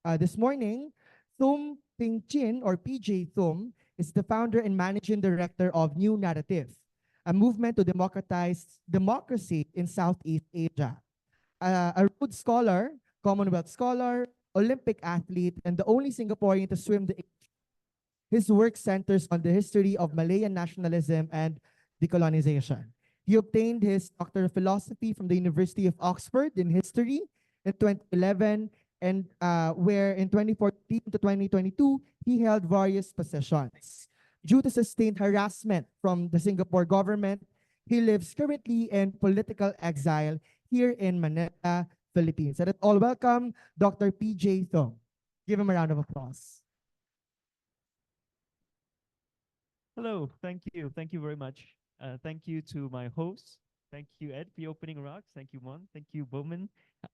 This morning, Thum Ping Chin, or PJ Thum, is the founder and managing director of New Narrative, a movement to democratize democracy in Southeast Asia. A Rhodes Scholar, Commonwealth Scholar, Olympic athlete, and the only Singaporean to swim the. His work centers on the history of Malayan nationalism and decolonization. He obtained his Doctor of Philosophy from the University of Oxford in history in 2011, and where in 2014 to 2022, he held various positions. Due to sustained harassment from the Singapore government, he lives currently in political exile here in Manila, Philippines. Let us all welcome Dr. PJ Thong. Give him a round of applause. Hello, thank you. Thank you very much. Thank you to my hosts. Thank you, Ed, for your opening remarks. Thank you, Mon. Thank you, Bowman.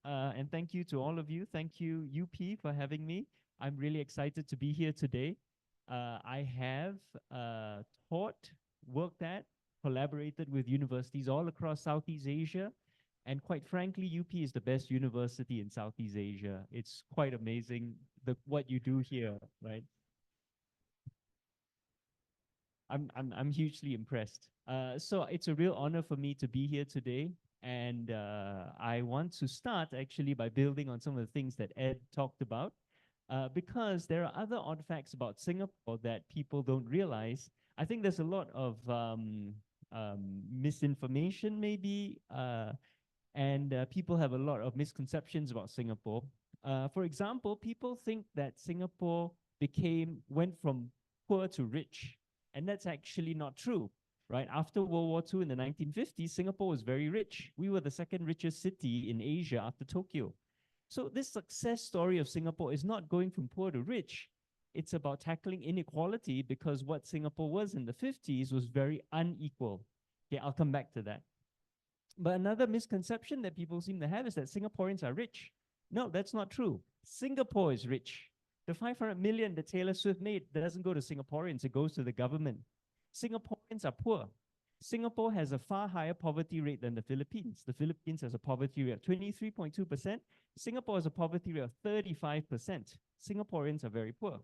And thank you to all of you. Thank you, UP, for having me. I'm really excited to be here today. I have taught, worked at, collaborated with universities all across Southeast Asia. And quite frankly, UP is the best university in Southeast Asia. It's quite amazing what you do here, right? I'm hugely impressed. So it's a real honor for me to be here today. And I want to start actually by building on some of the things that Ed talked about, because there are other artifacts about Singapore that people don't realize. I think there's a lot of misinformation maybe, and people have a lot of misconceptions about Singapore. For example, people think that Singapore went from poor to rich. And that's actually not true, right? After World War II in the 1950s, Singapore was very rich. We were the second richest city in Asia after Tokyo. So this success story of Singapore is not going from poor to rich. It's about tackling inequality, because what Singapore was in the 50s was very unequal. Okay, I'll come back to that. But another misconception that people seem to have is that Singaporeans are rich. No, that's not true. Singapore is rich. The 500 million that Taylor Swift made doesn't go to Singaporeans, it goes to the government. Singaporeans are poor. Singapore has a far higher poverty rate than the Philippines. The Philippines has a poverty rate of 23.2%. Singapore has a poverty rate of 35%. Singaporeans are very poor.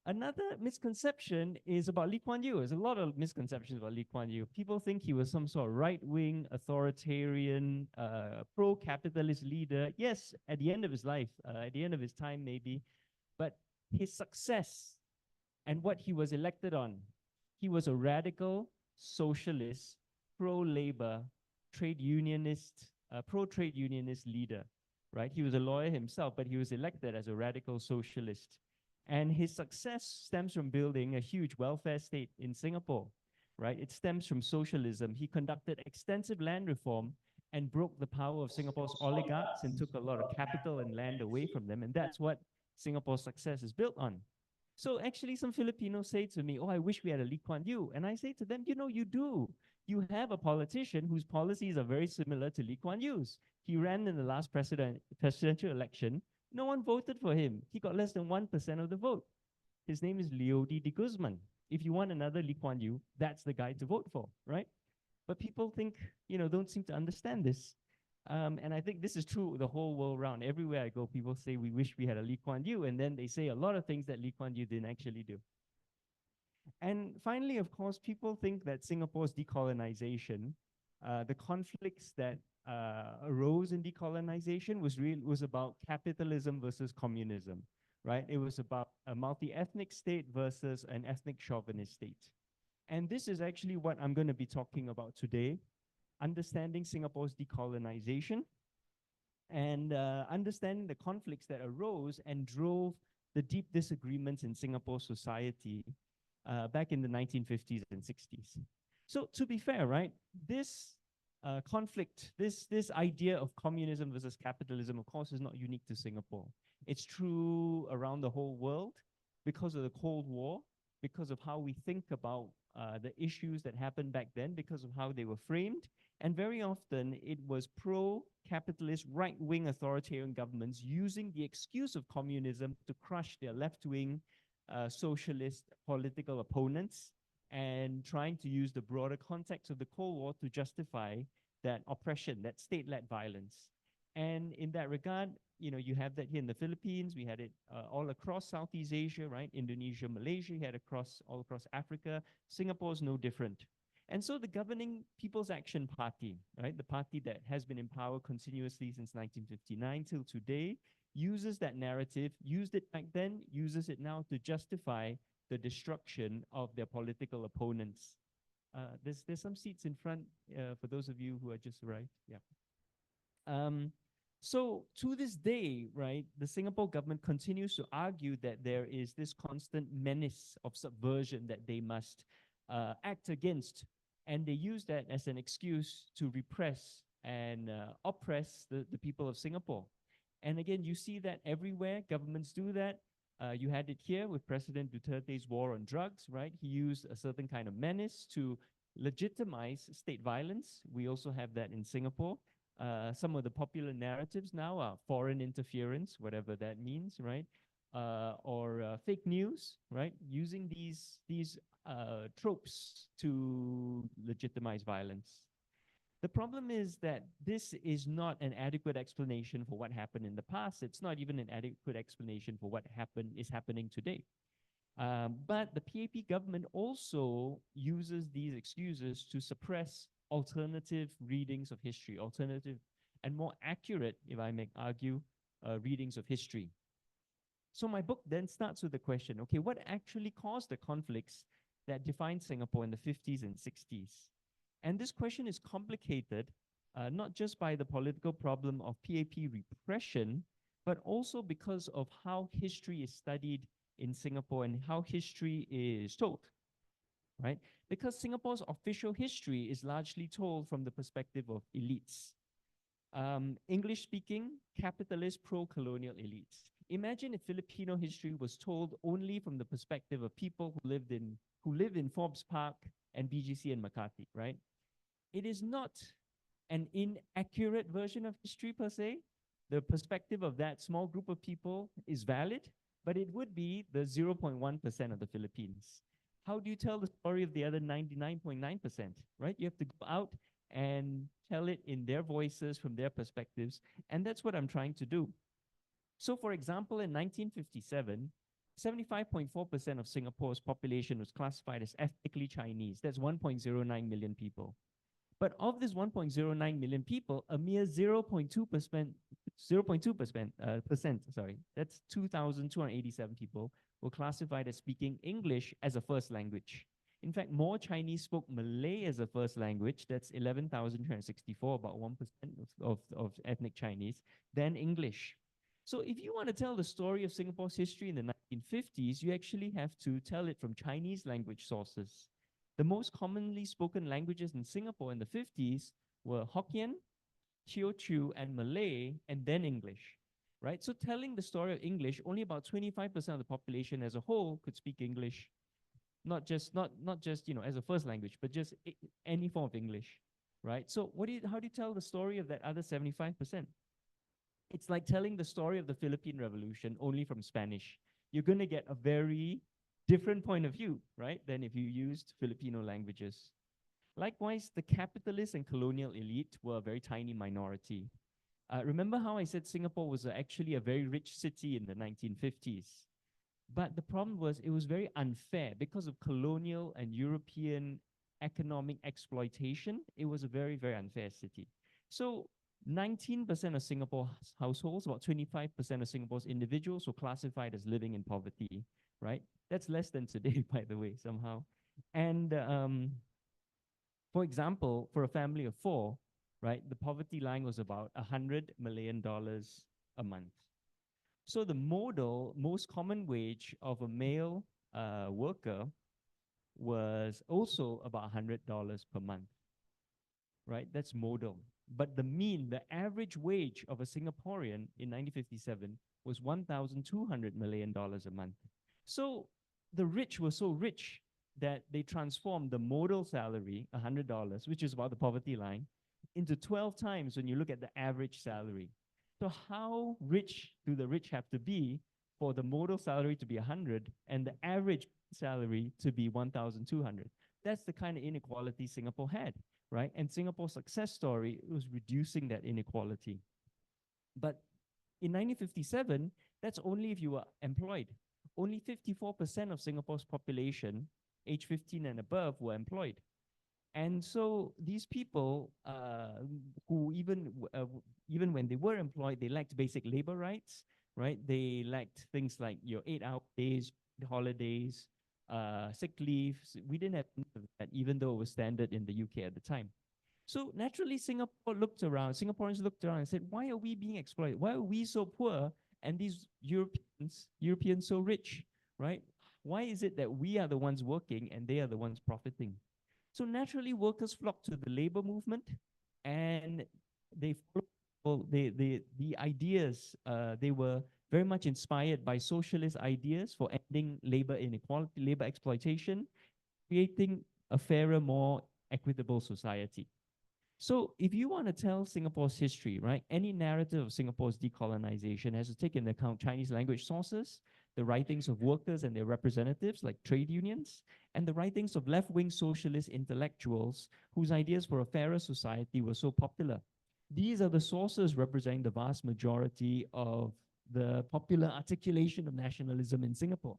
Another misconception is about Lee Kuan Yew. There's a lot of misconceptions about Lee Kuan Yew. People think he was some sort of right-wing, authoritarian, pro-capitalist leader. Yes, at the end of his life, at the end of his time maybe, but his success and what he was elected on, he was a radical, socialist, pro-labor, trade unionist, pro-trade unionist leader, right? He was a lawyer himself, but he was elected as a radical socialist. And his success stems from building a huge welfare state in Singapore, right? It stems from socialism. He conducted extensive land reform and broke the power of Singapore's oligarchs and took a lot of capital and land away from them. And that's what Singapore's success is built on. So actually some Filipinos say to me, oh, I wish we had a Lee Kuan Yew. And I say to them, you know, you do. You have a politician whose policies are very similar to Lee Kuan Yew's. He ran in the last presidential election. No one voted for him. He got less than 1% of the vote. His name is Leody de Guzman. If you want another Lee Kuan Yew, that's the guy to vote for, right? But people think, you know, don't seem to understand this. And I think this is true the whole world around. Everywhere I go, people say, we wish we had a Lee Kuan Yew. And then they say a lot of things that Lee Kuan Yew didn't actually do. And finally, of course, people think that Singapore's decolonization, the conflicts that arose in decolonization was about capitalism versus communism, right? It was about a multi-ethnic state versus an ethnic chauvinist state. And this is actually what I'm going to be talking about today, understanding Singapore's decolonization and understanding the conflicts that arose and drove the deep disagreements in Singapore society back in the 1950s and 60s. So to be fair, right, this conflict, this idea of communism versus capitalism, of course, is not unique to Singapore. It's true around the whole world because of the Cold War, because of how we think about the issues that happened back then, because of how they were framed. And very often it was pro-capitalist, right-wing authoritarian governments using the excuse of communism to crush their left-wing socialist political opponents and trying to use the broader context of the Cold War to justify that oppression, that state-led violence. And in that regard, you have that here in the Philippines. We had it all across Southeast Asia, right? Indonesia, Malaysia, you had all across Africa. Singapore is no different. And so the governing People's Action Party, right, the party that has been in power continuously since 1959 till today, uses that narrative, used it back then, uses it now to justify the destruction of their political opponents. There's some seats in front for those of you who are just arrived. Yeah. So to this day, right, the Singapore government continues to argue that there is this constant menace of subversion that they must act against. And they use that as an excuse to repress and oppress the people of Singapore. And again, you see that everywhere. Governments do that. You had it here with President Duterte's war on drugs, right? He used a certain kind of menace to legitimize state violence. We also have that in Singapore. Some of the popular narratives now are foreign interference, whatever that means, right? Or fake news, right? Using these tropes to legitimize violence. The problem is that this is not an adequate explanation for what happened in the past. It's not even an adequate explanation for what is happening today. But the PAP government also uses these excuses to suppress alternative readings of history, alternative and more accurate, if I may argue, readings of history. So my book then starts with the question, okay, what actually caused the conflicts that defined Singapore in the 50s and 60s? And this question is complicated, not just by the political problem of PAP repression, but also because of how history is studied in Singapore and how history is told, right? Because Singapore's official history is largely told from the perspective of elites. English-speaking, capitalist, pro-colonial elites. Imagine if Filipino history was told only from the perspective of people who live in Forbes Park and BGC and Makati, right? It is not an inaccurate version of history per se. The perspective of that small group of people is valid, but it would be the 0.1% of the Philippines. How do you tell the story of the other 99.9%, right? You have to go out and tell it in their voices, from their perspectives, and that's what I'm trying to do. So for example, in 1957, 75.4% of Singapore's population was classified as ethnically Chinese. That's 1.09 million people. But of this 1.09 million people, a mere 0.2%, that's 2,287 people were classified as speaking English as a first language. In fact, more Chinese spoke Malay as a first language, that's 11,364, about 1% of ethnic Chinese, than English. So if you want to tell the story of Singapore's history in the 1950s, you actually have to tell it from Chinese language sources. The most commonly spoken languages in Singapore in the 50s were Hokkien, Teochew, and Malay, and then English, right? So telling the story of English, only about 25% of the population as a whole could speak English, not just as a first language, but just any form of English, right? So how do you tell the story of that other 75%? It's like telling the story of the Philippine Revolution only from Spanish. You're going to get a very different point of view, right, than if you used Filipino languages. Likewise, the capitalist and colonial elite were a very tiny minority. Remember how I said Singapore was actually a very rich city in the 1950s? But the problem was it was very unfair because of colonial and European economic exploitation. It was a very, very unfair city. So 19% of Singapore's households, about 25% of Singapore's individuals were classified as living in poverty, right? That's less than today, by the way, somehow. And for example, for a family of 4, right, the poverty line was about $100 million a month. So the most common wage of a male worker was also about $100 per month, right? That's modal. But the average wage of a Singaporean in 1957 was $1,200 million a month. So the rich were so rich that they transformed the modal salary, $100, which is about the poverty line, into 12 times when you look at the average salary. So how rich do the rich have to be for the modal salary to be 100 and the average salary to be 1,200? That's the kind of inequality Singapore had, right? And Singapore's success story was reducing that inequality. But in 1957, that's only if you were employed. Only 54% of Singapore's population, age 15 and above, were employed. And so these people, who even when they were employed, they lacked basic labor rights, right? They lacked things like your 8-hour days, holidays, sick leave. We didn't have that, even though it was standard in the UK at the time. So naturally, Singaporeans looked around and said, why are we being exploited? Why are we so poor and these Europeans so rich, right? Why is it that we are the ones working and they are the ones profiting? So naturally, workers flocked to the labor movement, and they the ideas, they were very much inspired by socialist ideas for ending labor inequality, labor exploitation, creating a fairer, more equitable society. So if you want to tell Singapore's history, right, any narrative of Singapore's decolonization has to take into account Chinese language sources, the writings of workers and their representatives like trade unions, and the writings of left-wing socialist intellectuals whose ideas for a fairer society were so popular. These are the sources representing the vast majority of the popular articulation of nationalism in Singapore.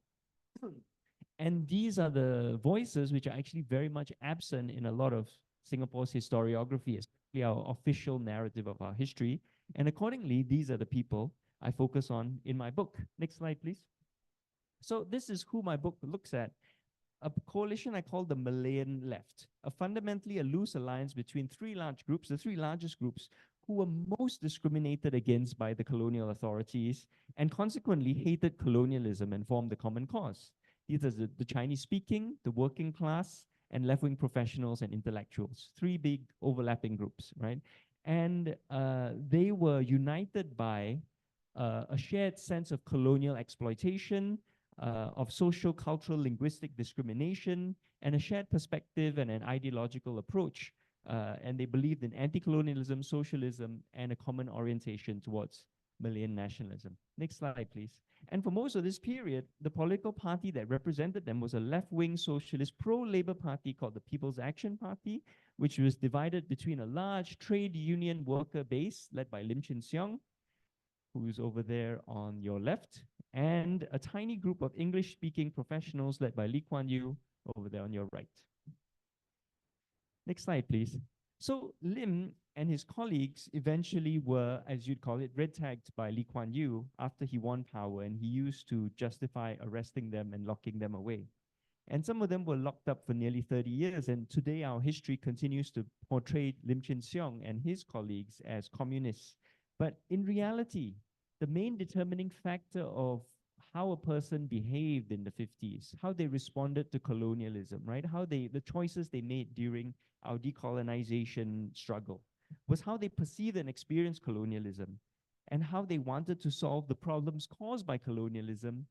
And these are the voices which are actually very much absent in a lot of Singapore's historiography, especially our official narrative of our history. And accordingly, these are the people I focus on in my book. Next slide, please. So this is who my book looks at. A coalition I call the Malayan left, fundamentally a loose alliance between three large groups, the three largest groups, who were most discriminated against by the colonial authorities and consequently hated colonialism and formed the common cause. These are the Chinese-speaking, the working class, and left-wing professionals and intellectuals, three big overlapping groups, right? And they were united by a shared sense of colonial exploitation, of social, cultural, linguistic discrimination, and a shared perspective and an ideological approach. And they believed in anti-colonialism, socialism, and a common orientation towards Malayan nationalism. Next slide, please. And for most of this period, the political party that represented them was a left-wing socialist pro-labor party called the People's Action Party, which was divided between a large trade union worker base led by Lim Chin Siong, who's over there on your left, and a tiny group of English-speaking professionals led by Lee Kuan Yew over there on your right. Next slide, please. So Lim and his colleagues eventually were, as you'd call it, red-tagged by Lee Kuan Yew after he won power, and he used to justify arresting them and locking them away. And some of them were locked up for nearly 30 years, and today our history continues to portray Lim Chin Siong and his colleagues as communists. But in reality, the main determining factor of how a person behaved in the 50s, how they responded to colonialism, right? The choices they made during our decolonization struggle was how they perceived and experienced colonialism and how they wanted to solve the problems caused by colonialism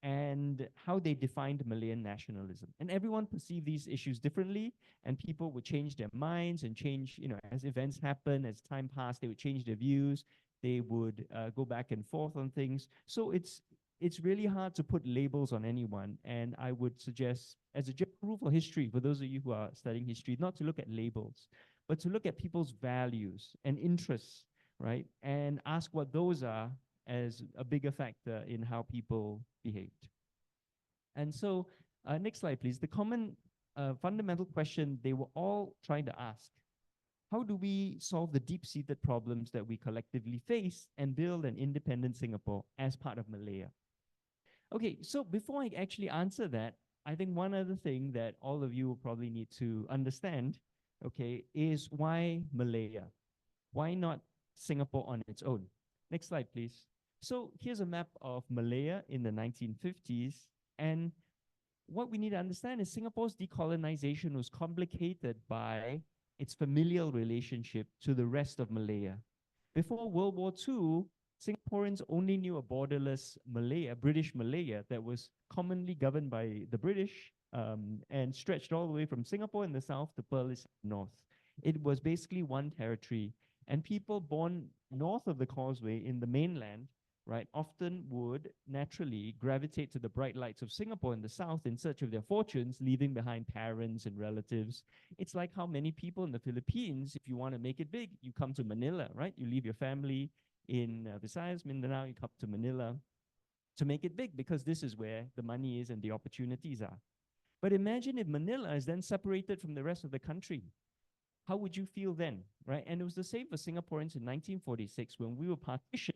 and how they defined Malayan nationalism. And everyone perceived these issues differently, and people would change their minds and change, as events happen, as time passed, they would change their views, they would go back and forth on things. So it's really hard to put labels on anyone, and I would suggest, as a general rule for history, for those of you who are studying history, not to look at labels, but to look at people's values and interests, right? And ask what those are as a bigger factor in how people behaved. And so, next slide, please. The common fundamental question they were all trying to ask: how do we solve the deep-seated problems that we collectively face and build an independent Singapore as part of Malaya? Okay, so before I actually answer that, I think one other thing that all of you will probably need to understand, okay, is why Malaya? Why not Singapore on its own? Next slide, please. So here's a map of Malaya in the 1950s, and what we need to understand is Singapore's decolonization was complicated by its familial relationship to the rest of Malaya. Before World War II, Singaporeans only knew a borderless Malaya, British Malaya, that was commonly governed by the British and stretched all the way from Singapore in the south to Perlis in the north. It was basically one territory, and people born north of the causeway in the mainland, right, often would naturally gravitate to the bright lights of Singapore in the south in search of their fortunes, leaving behind parents and relatives. It's like how many people in the Philippines, if you want to make it big, you come to Manila, right? You leave your family, in Visayas, Mindanao, you come to Manila to make it big, because this is where the money is and the opportunities are. But imagine if Manila is then separated from the rest of the country. How would you feel then, right? And it was the same for Singaporeans in 1946 when we were partitioned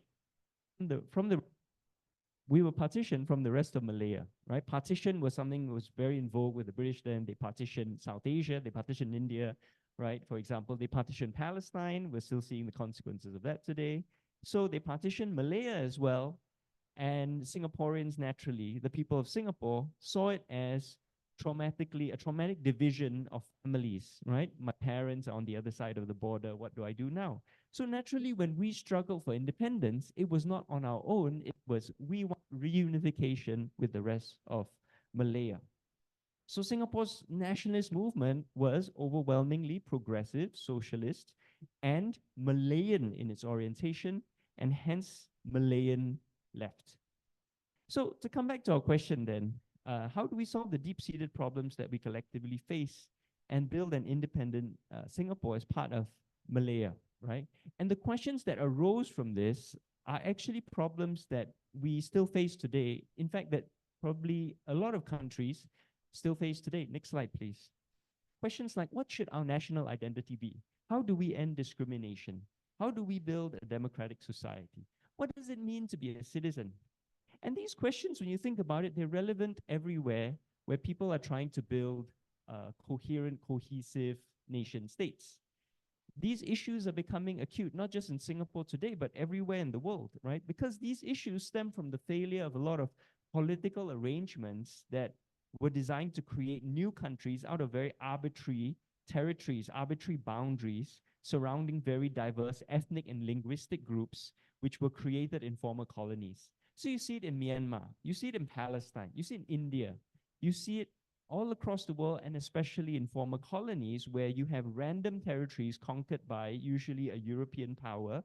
from the rest of Malaya, right? Partition was something that was very in vogue with the British then. They partitioned South Asia, they partitioned India, right? For example, they partitioned Palestine. We're still seeing the consequences of that today. So they partitioned Malaya as well. And Singaporeans, naturally, the people of Singapore, saw it as a traumatic division of families, right? My parents are on the other side of the border. What do I do now? So naturally, when we struggled for independence, it was not on our own. It was, we want reunification with the rest of Malaya. So Singapore's nationalist movement was overwhelmingly progressive, socialist, and Malayan in its orientation, and hence Malayan left. So to come back to our question then, how do we solve the deep-seated problems that we collectively face and build an independent Singapore as part of Malaya, right? And the questions that arose from this are actually problems that we still face today. In fact, that probably a lot of countries still face today. Next slide, please. Questions like, what should our national identity be? How do we end discrimination? How do we build a democratic society? What does it mean to be a citizen? And these questions, when you think about it, they're relevant everywhere where people are trying to build coherent, cohesive nation states. These issues are becoming acute, not just in Singapore today, but everywhere in the world, right? Because these issues stem from the failure of a lot of political arrangements that were designed to create new countries out of very arbitrary territories, arbitrary boundaries surrounding very diverse ethnic and linguistic groups, which were created in former colonies. So you see it in Myanmar, you see it in Palestine, you see it in India, you see it all across the world, and especially in former colonies where you have random territories conquered by usually a European power.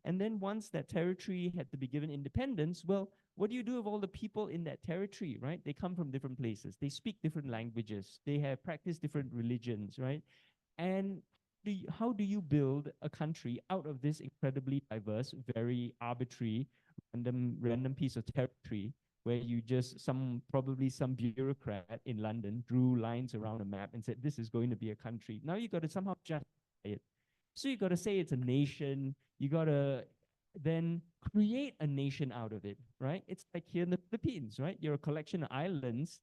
And then once that territory had to be given independence, well, what do you do with all the people in that territory, right? They come from different places, they speak different languages, they have practiced different religions, right? And how do you build a country out of this incredibly diverse, very arbitrary, random piece of territory where you just, probably some bureaucrat in London drew lines around a map and said, this is going to be a country. Now you got to somehow justify it. So you got to say it's a nation, you got to then create a nation out of it, right? It's like here in the Philippines, right? You're a collection of islands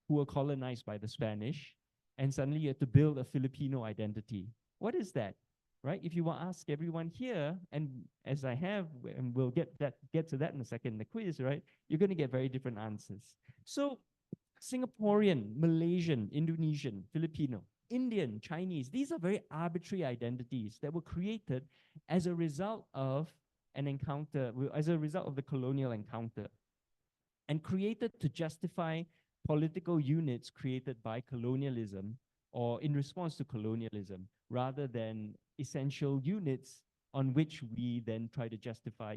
who were colonized by the Spanish, and suddenly you have to build a Filipino identity. What is that, right? If you want to ask everyone here, and as I have, and we'll get to that in a second in the quiz, right? You're going to get very different answers. So Singaporean, Malaysian, Indonesian, Filipino, Indian, Chinese, these are very arbitrary identities that were created as a result of an encounter, as a result of the colonial encounter, and created to justify political units created by colonialism or in response to colonialism, rather than essential units on which we then try to justify,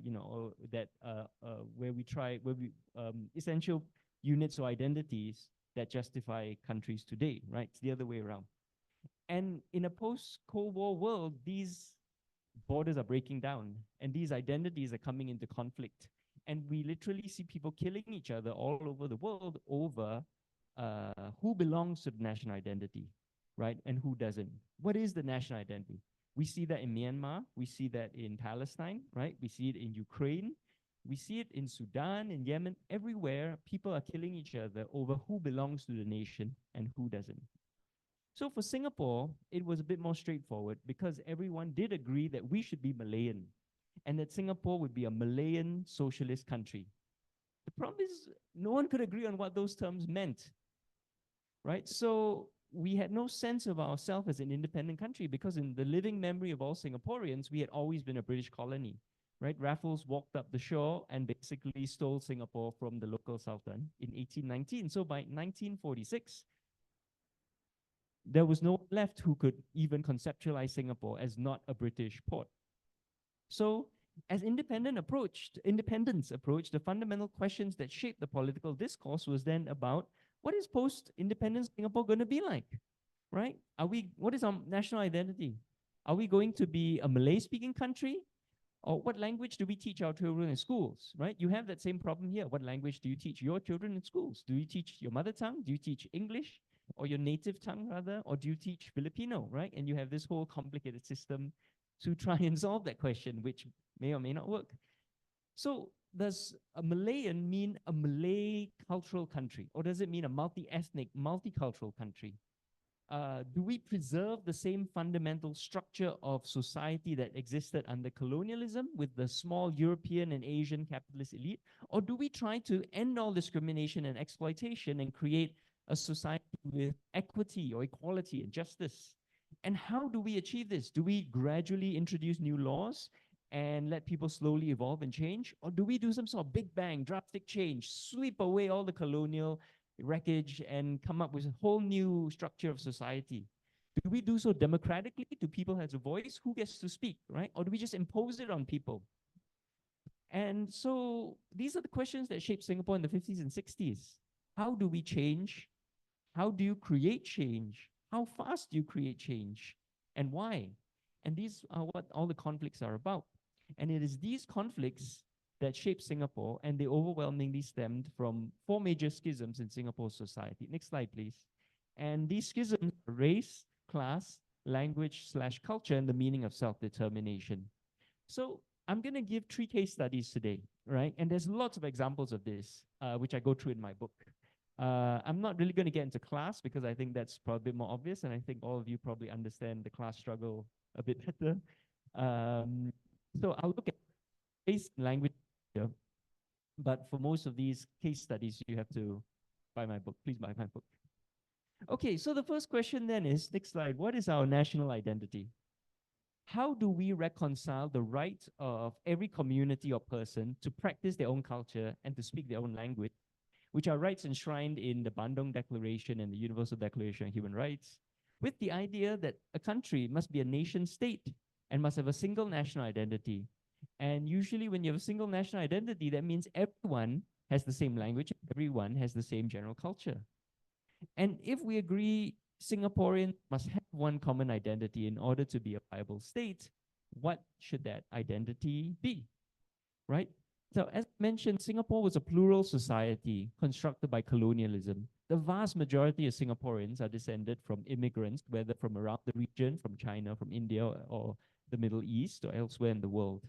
essential units or identities that justify countries today, right? It's the other way around. And in a post-Cold War world, these borders are breaking down and these identities are coming into conflict. And we literally see people killing each other all over the world over who belongs to the national identity, right? And who doesn't. What is the national identity? We see that in Myanmar, we see that in Palestine, right? We see it in Ukraine, we see it in Sudan, in Yemen, everywhere people are killing each other over who belongs to the nation and who doesn't. So for Singapore, it was a bit more straightforward because everyone did agree that we should be Malayan and that Singapore would be a Malayan socialist country. The problem is no one could agree on what those terms meant, right? So we had no sense of ourselves as an independent country because in the living memory of all Singaporeans, we had always been a British colony, right? Raffles walked up the shore and basically stole Singapore from the local Sultan in 1819. So by 1946, there was no one left who could even conceptualize Singapore as not a British port. So as independence approached, the fundamental questions that shaped the political discourse was then about what is post-independence Singapore going to be like, right? What is our national identity? Are we going to be a Malay-speaking country? Or what language do we teach our children in schools, right? You have that same problem here. What language do you teach your children in schools? Do you teach your mother tongue? Do you teach English or your native tongue rather? Or do you teach Filipino, right? And you have this whole complicated system to try and solve that question, which may or may not work. So does a Malayan mean a Malay cultural country? Or does it mean a multi-ethnic, multicultural country? Do we preserve the same fundamental structure of society that existed under colonialism with the small European and Asian capitalist elite? Or do we try to end all discrimination and exploitation and create a society with equity or equality and justice? And how do we achieve this? Do we gradually introduce new laws and let people slowly evolve and change? Or do we do some sort of big bang, drastic change, sweep away all the colonial wreckage and come up with a whole new structure of society? Do we do so democratically? Do people have a voice? Who gets to speak, right? Or do we just impose it on people? And so these are the questions that shaped Singapore in the 50s and 60s. How do we change? How do you create change? How fast do you create change? And why? And these are what all the conflicts are about. And it is these conflicts that shaped Singapore, and they overwhelmingly stemmed from 4 major schisms in Singapore's society. Next slide, please. And these schisms are race, class, language/culture, and the meaning of self-determination. So I'm going to give 3 case studies today, right? And there's lots of examples of this, which I go through in my book. I'm not really going to get into class because I think that's probably a bit more obvious, and I think all of you probably understand the class struggle a bit better. So I'll look at race and language here, but for most of these case studies, you have to buy my book. Please buy my book. Okay, so the first question then is, next slide, what is our national identity? How do we reconcile the right of every community or person to practice their own culture and to speak their own language, which are rights enshrined in the Bandung Declaration and the Universal Declaration of Human Rights, with the idea that a country must be a nation state and must have a single national identity? And usually when you have a single national identity, that means everyone has the same language, everyone has the same general culture. And if we agree Singaporeans must have one common identity in order to be a viable state, what should that identity be, right? So as mentioned, Singapore was a plural society constructed by colonialism. The vast majority of Singaporeans are descended from immigrants, whether from around the region, from China, from India, or the Middle East, or elsewhere in the world.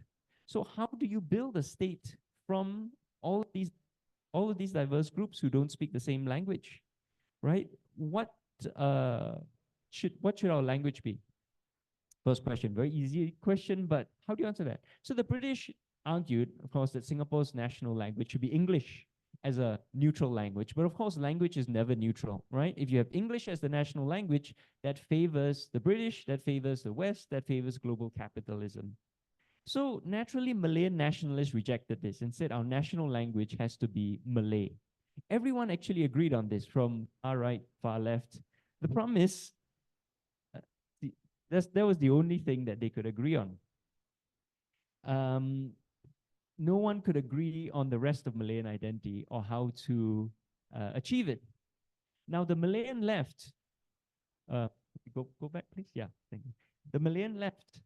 So how do you build a state from all of these diverse groups who don't speak the same language, right? What should our language be? First question, very easy question, but how do you answer that? So the British argued, of course, that Singapore's national language should be English as a neutral language. But of course, language is never neutral, right? If you have English as the national language, that favors the British, that favors the West, that favors global capitalism. So naturally, Malayan nationalists rejected this and said our national language has to be Malay. Everyone actually agreed on this, from far right, far left. The problem is, that was the only thing that they could agree on. No one could agree on the rest of Malayan identity or how to achieve it. Now, the Malayan left, go back, please. Yeah, thank you. The Malayan left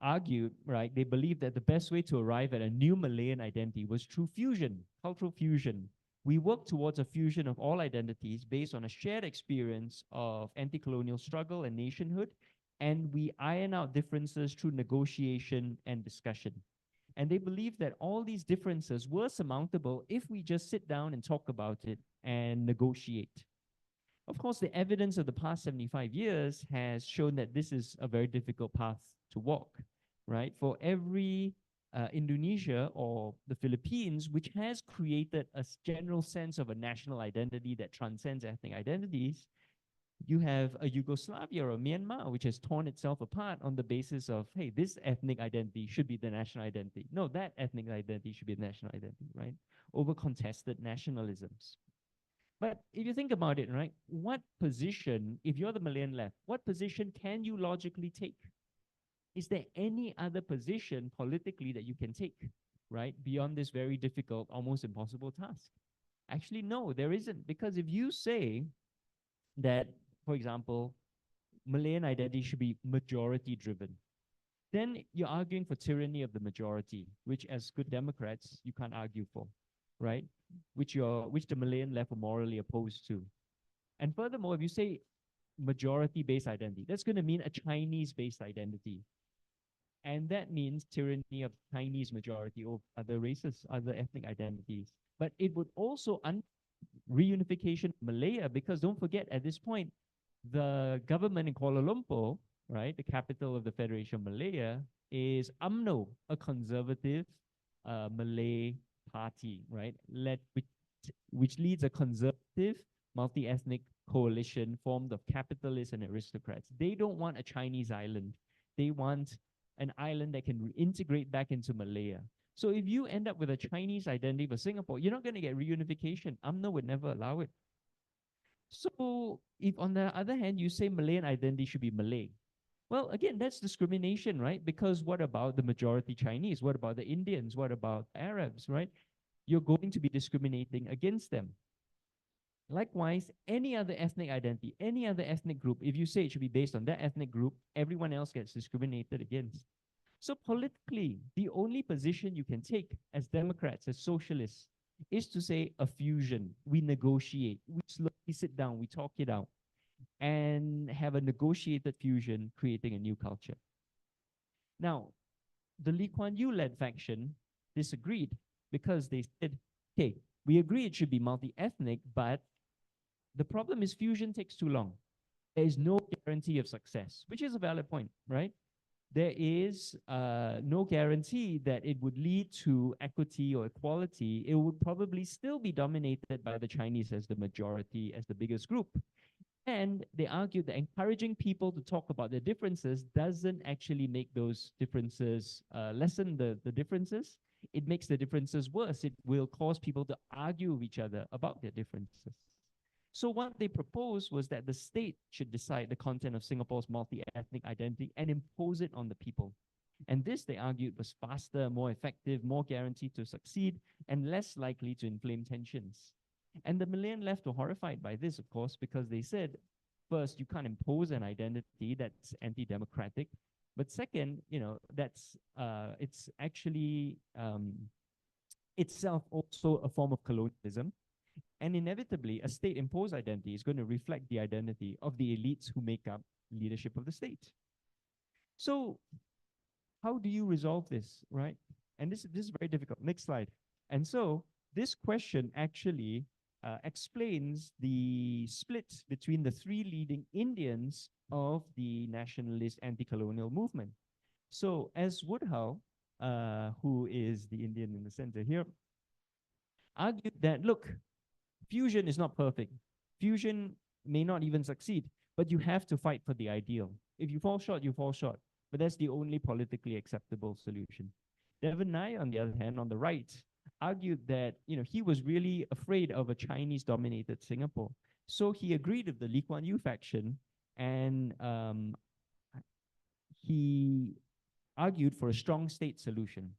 argued, right, they believed that the best way to arrive at a new Malayan identity was through fusion, cultural fusion. We work towards a fusion of all identities based on a shared experience of anti-colonial struggle and nationhood, and we iron out differences through negotiation and discussion. And they believed that all these differences were surmountable if we just sit down and talk about it and negotiate. Of course, the evidence of the past 75 years has shown that this is a very difficult path to walk, right? For every Indonesia or the Philippines, which has created a general sense of a national identity that transcends ethnic identities, you have a Yugoslavia or a Myanmar, which has torn itself apart on the basis of, hey, this ethnic identity should be the national identity. No, that ethnic identity should be the national identity, right? Over contested nationalisms. But if you think about it, right, what position, if you're the Malayan left, what position can you logically take? Is there any other position politically that you can take, right, beyond this very difficult, almost impossible task? Actually, no, there isn't. Because if you say that, for example, Malayan identity should be majority driven, then you're arguing for tyranny of the majority, which as good Democrats, you can't argue for, right? Which the Malayan left are morally opposed to. And furthermore, if you say majority-based identity, that's going to mean a Chinese-based identity. And that means tyranny of Chinese majority over other races, other ethnic identities. But it would also reunification of Malaya, because don't forget, at this point, the government in Kuala Lumpur, right, the capital of the Federation of Malaya, is UMNO, a conservative Malay party, right, which leads a conservative multi-ethnic coalition formed of capitalists and aristocrats. They don't want a Chinese island. They want an island that can integrate back into Malaya. So if you end up with a Chinese identity for Singapore, you're not going to get reunification. UMNO would never allow it. So if on the other hand, you say Malayan identity should be Malay, well, again, that's discrimination, right? Because what about the majority Chinese? What about the Indians? What about Arabs, right? You're going to be discriminating against them. Likewise, any other ethnic identity, any other ethnic group, if you say it should be based on that ethnic group, everyone else gets discriminated against. So politically, the only position you can take as Democrats, as socialists, is to say a fusion. We negotiate, we slowly sit down, we talk it out, and have a negotiated fusion, creating a new culture. Now, the Lee Kuan Yew led faction disagreed because they said, okay, we agree it should be multi-ethnic, but the problem is fusion takes too long. There is no guarantee of success, which is a valid point, right? There is no guarantee that it would lead to equity or equality. It would probably still be dominated by the Chinese as the majority, as the biggest group. And they argued that encouraging people to talk about their differences doesn't actually make those differences lessen the differences. It makes the differences worse. It will cause people to argue with each other about their differences. So what they proposed was that the state should decide the content of Singapore's multi-ethnic identity and impose it on the people. And this, they argued, was faster, more effective, more guaranteed to succeed, and less likely to inflame tensions. And the Malayan left were horrified by this, of course, because they said, first, you can't impose an identity that's anti-democratic. But second, that's it's actually itself also a form of colonialism. And inevitably, a state-imposed identity is going to reflect the identity of the elites who make up leadership of the state. So how do you resolve this, right? And this is very difficult. Next slide. And so this question actually explains the split between the three leading Indians of the nationalist anti-colonial movement. So as Woodhull, who is the Indian in the center here, argued that, look, fusion is not perfect. Fusion may not even succeed, but you have to fight for the ideal. If you fall short, you fall short. But that's the only politically acceptable solution. Devon Nair, on the other hand, on the right, argued that he was really afraid of a Chinese-dominated Singapore. So he agreed with the Lee Kuan Yew faction, and he argued for a strong state solution.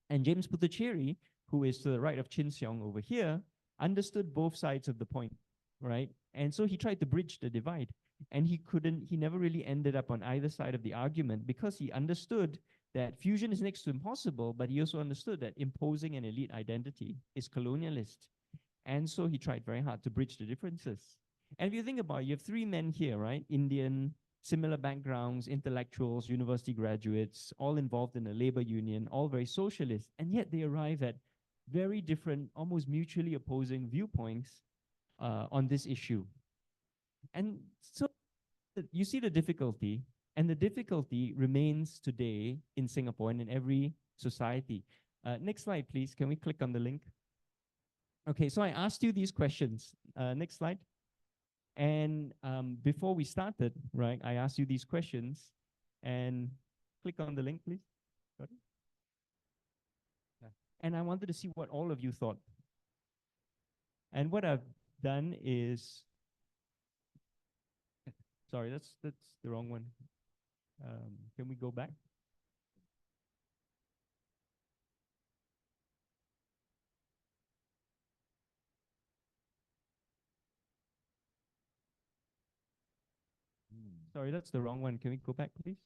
And James Puthucheary, who is to the right of Chin Siong over here, understood both sides of the point, right? And so he tried to bridge the divide. And he never really ended up on either side of the argument, because he understood that fusion is next to impossible, but he also understood that imposing an elite identity is colonialist. And so he tried very hard to bridge the differences. And if you think about it, you have three men here, right? Indian, similar backgrounds, intellectuals, university graduates, all involved in a labor union, all very socialist, and yet they arrive at very different, almost mutually opposing viewpoints on this issue. And so you see the difficulty, and the difficulty remains today in Singapore and in every society. Next slide, please. Can we click on the link? Okay, so I asked you these questions. Next slide. And before we started, right, I asked you these questions, and click on the link, please. Got it? Yeah. And I wanted to see what all of you thought. And what I've done is, sorry, that's the wrong one. Can we go back? Sorry, that's the wrong one. Can we go back, please?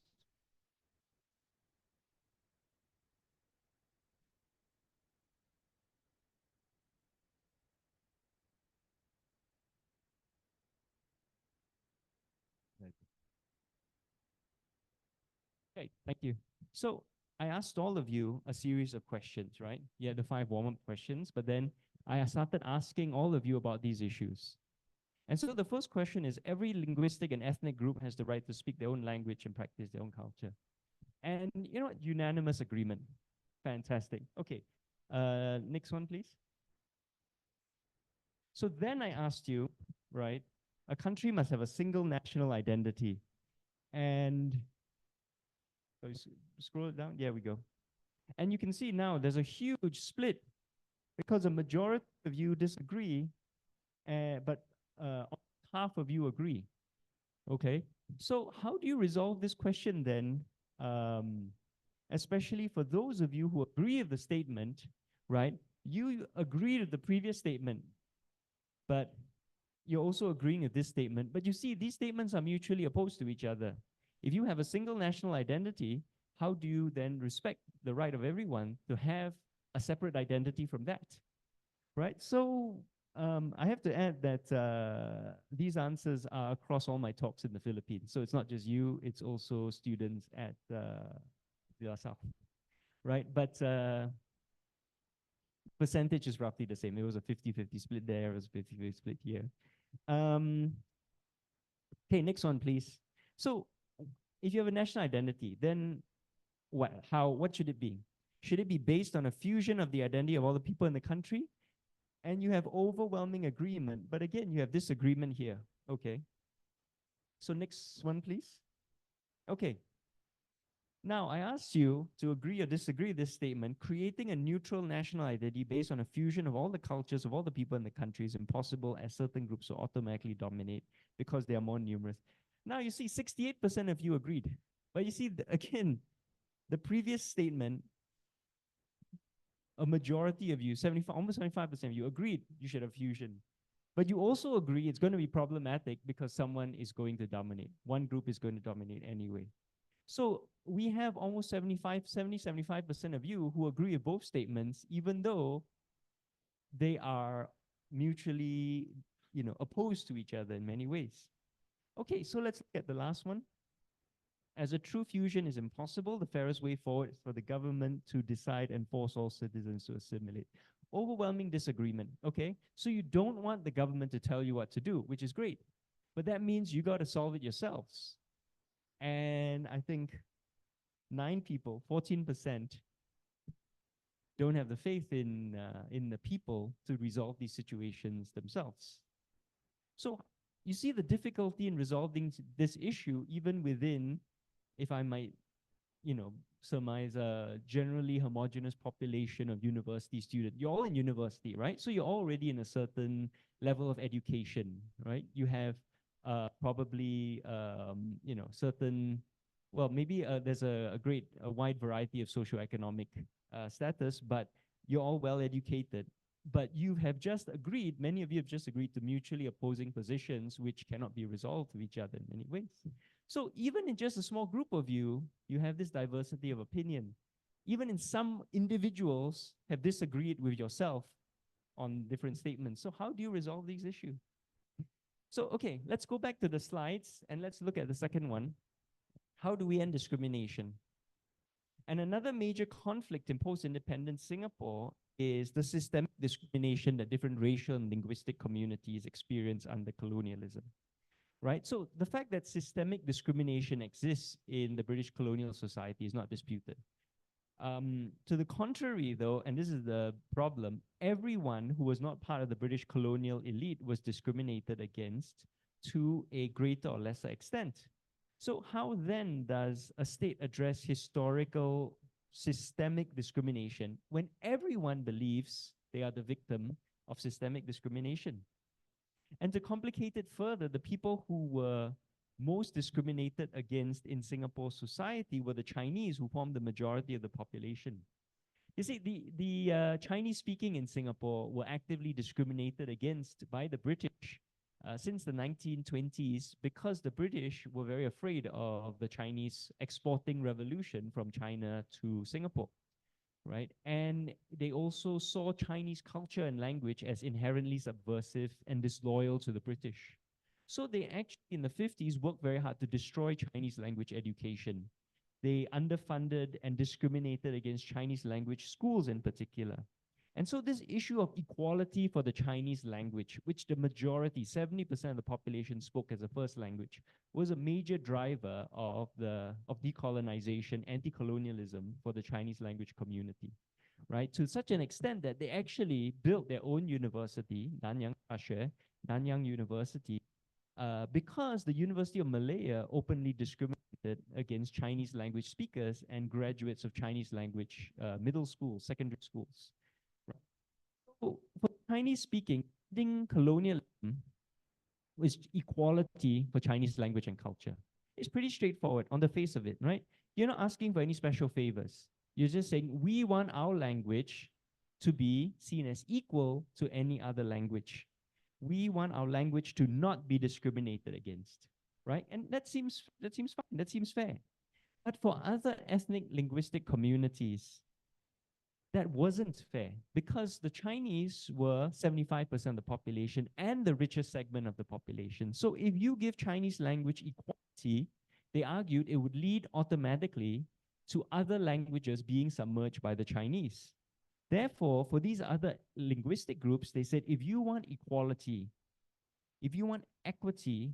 Okay, thank you. So I asked all of you a series of questions, right? You had the 5 warm-up questions, but then I started asking all of you about these issues. And so the first question is, every linguistic and ethnic group has the right to speak their own language and practice their own culture. And you know what? Unanimous agreement. Fantastic. Okay. Next one, please. So then I asked you, right? A country must have a single national identity. And scroll it down. Yeah, we go. And you can see now there's a huge split because a majority of you disagree, but half of you agree. Okay. So how do you resolve this question then? Especially for those of you who agree with the statement, right? You agree with the previous statement, but you're also agreeing with this statement. But you see, these statements are mutually opposed to each other. If you have a single national identity, how do you then respect the right of everyone to have a separate identity from that? Right? So I have to add that these answers are across all my talks in the Philippines. So it's not just you, it's also students at the South, right? But percentage is roughly the same. It was a 50-50 split there, it was a 50-50 split here. Okay, next one, please. So if you have a national identity, then what should it be? Should it be based on a fusion of the identity of all the people in the country? And you have overwhelming agreement, but again, you have disagreement here. Okay. So next one, please. Okay. Now, I asked you to agree or disagree with this statement. Creating a neutral national identity based on a fusion of all the cultures of all the people in the country is impossible, as certain groups will automatically dominate because they are more numerous. Now, you see, 68% of you agreed. But you see, again, the previous statement, a majority of you, 75, almost 75% of you agreed you should have fusion. But you also agree it's going to be problematic because someone is going to dominate. One group is going to dominate anyway. So we have almost 75% of you who agree with both statements, even though they are mutually, opposed to each other in many ways. Okay, so let's look at the last one. As a true fusion is impossible, the fairest way forward is for the government to decide and force all citizens to assimilate. Overwhelming disagreement, okay? So you don't want the government to tell you what to do, which is great. But that means you got to solve it yourselves. And I think 9 people, 14%, don't have the faith in the people to resolve these situations themselves. So you see the difficulty in resolving this issue, even within, if I might, surmise a generally homogeneous population of university students. You're all in university, right? So you're already in a certain level of education, right? You have probably, certain, well, maybe there's a wide variety of socioeconomic status, but you're all well educated. But you have just agreed, many of you have just agreed to mutually opposing positions which cannot be resolved to each other in many ways. So even in just a small group of you, you have this diversity of opinion. Even in some individuals have disagreed with yourself on different statements. So how do you resolve these issues? So, okay, let's go back to the slides and let's look at the second one. How do we end discrimination? And another major conflict in post-independence Singapore is the systemic discrimination that different racial and linguistic communities experience under colonialism. Right? So the fact that systemic discrimination exists in the British colonial society is not disputed. To the contrary, though, and this is the problem, everyone who was not part of the British colonial elite was discriminated against to a greater or lesser extent. So how then does a state address historical systemic discrimination when everyone believes they are the victim of systemic discrimination? And to complicate it further, the people who were most discriminated against in Singapore society were the Chinese, who formed the majority of the population. You see, the Chinese speaking in Singapore were actively discriminated against by the British since the 1920s because the British were very afraid of the Chinese exporting revolution from China to Singapore. Right? And they also saw Chinese culture and language as inherently subversive and disloyal to the British. So they actually, in the 50s, worked very hard to destroy Chinese language education. They underfunded and discriminated against Chinese language schools in particular. And so this issue of equality for the Chinese language, which the majority, 70% of the population spoke as a first language, was a major driver of decolonization, anti-colonialism for the Chinese language community, right? To such an extent that they actually built their own university, Nanyang University, because the University of Malaya openly discriminated against Chinese language speakers and graduates of Chinese language middle schools, secondary schools. So for Chinese speaking, colonialism is equality for Chinese language and culture. It's pretty straightforward on the face of it, right? You're not asking for any special favors. You're just saying, we want our language to be seen as equal to any other language. We want our language to not be discriminated against, right? And that seems fine, that seems fair. But for other ethnic linguistic communities, that wasn't fair because the Chinese were 75% of the population and the richest segment of the population. So if you give Chinese language equality, they argued it would lead automatically to other languages being submerged by the Chinese. Therefore, for these other linguistic groups, they said, if you want equality, if you want equity,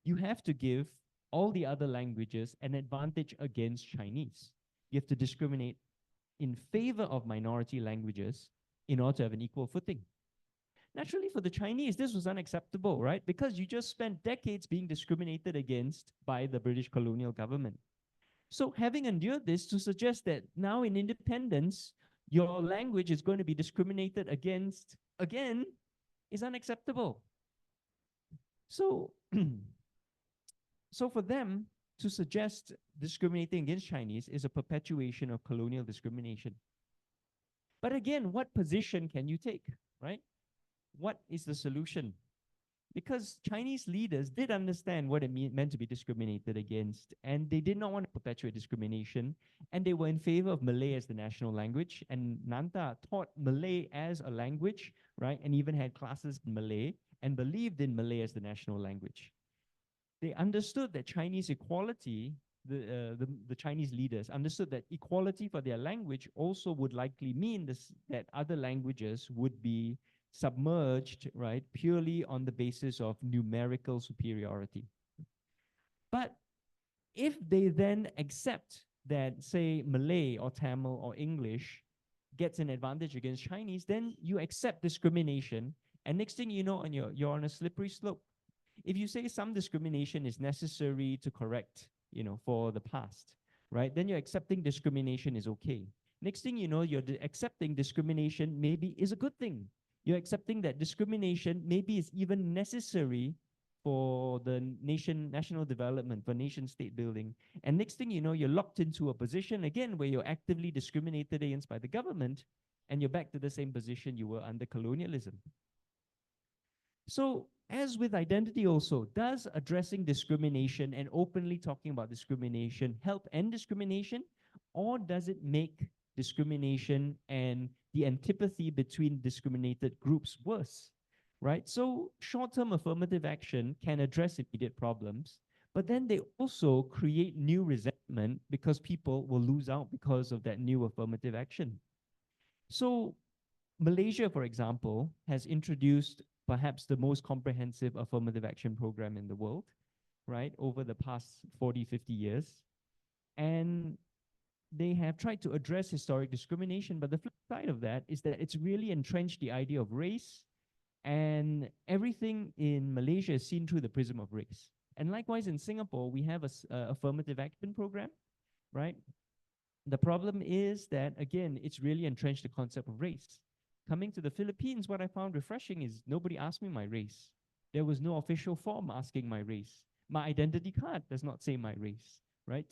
you have to give all the other languages an advantage against Chinese. You have to discriminate in favor of minority languages in order to have an equal footing. Naturally, for the Chinese, this was unacceptable, right? Because you just spent decades being discriminated against by the British colonial government. So having endured this, to suggest that now in independence, your language is going to be discriminated against again is unacceptable. So, so for them to suggest discriminating against Chinese is a perpetuation of colonial discrimination. But again, what position can you take, right? What is the solution? Because Chinese leaders did understand what it meant to be discriminated against, and they did not want to perpetuate discrimination, and they were in favor of Malay as the national language, and Nanta taught Malay as a language, right, and even had classes in Malay, and believed in Malay as the national language. They understood that Chinese equality, the Chinese leaders understood that equality for their language also would likely mean that other languages would be submerged, right, purely on the basis of numerical superiority. But if they then accept that, say, Malay or Tamil or English gets an advantage against Chinese, then you accept discrimination, and next thing you know, you're on a slippery slope. If you say some discrimination is necessary to correct, for the past, right, then you're accepting discrimination is okay. Next thing you know, you're accepting discrimination maybe is a good thing. You're accepting that discrimination maybe is even necessary for the national development, for nation state building. And next thing you know, you're locked into a position again where you're actively discriminated against by the government, and you're back to the same position you were under colonialism. So as with identity also, does addressing discrimination and openly talking about discrimination help end discrimination, or does it make discrimination and the antipathy between discriminated groups worse, right? So short-term affirmative action can address immediate problems, but then they also create new resentment because people will lose out because of that new affirmative action. So Malaysia, for example, has introduced perhaps the most comprehensive affirmative action program in the world, right, over the past 40, 50 years. And they have tried to address historic discrimination, but the flip side of that is that it's really entrenched the idea of race, and everything in Malaysia is seen through the prism of race. And likewise in Singapore, we have a affirmative action program, right? The problem is that, again, it's really entrenched the concept of race. Coming to the Philippines, what I found refreshing is nobody asked me my race. There was no official form asking my race. My identity card does not say my race, right?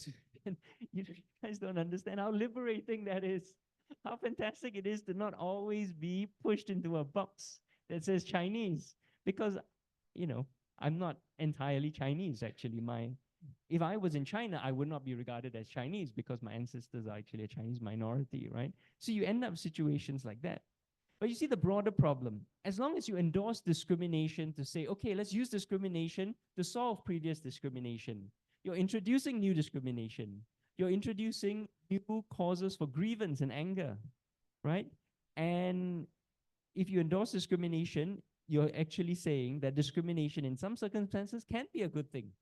And you guys don't understand how liberating that is. How fantastic it is to not always be pushed into a box that says Chinese. Because, I'm not entirely Chinese, actually. If I was in China, I would not be regarded as Chinese because my ancestors are actually a Chinese minority, right? So you end up situations like that. But you see the broader problem. As long as you endorse discrimination to say, okay, let's use discrimination to solve previous discrimination, you're introducing new discrimination. You're introducing new causes for grievance and anger, right? And if you endorse discrimination, you're actually saying that discrimination in some circumstances can be a good thing.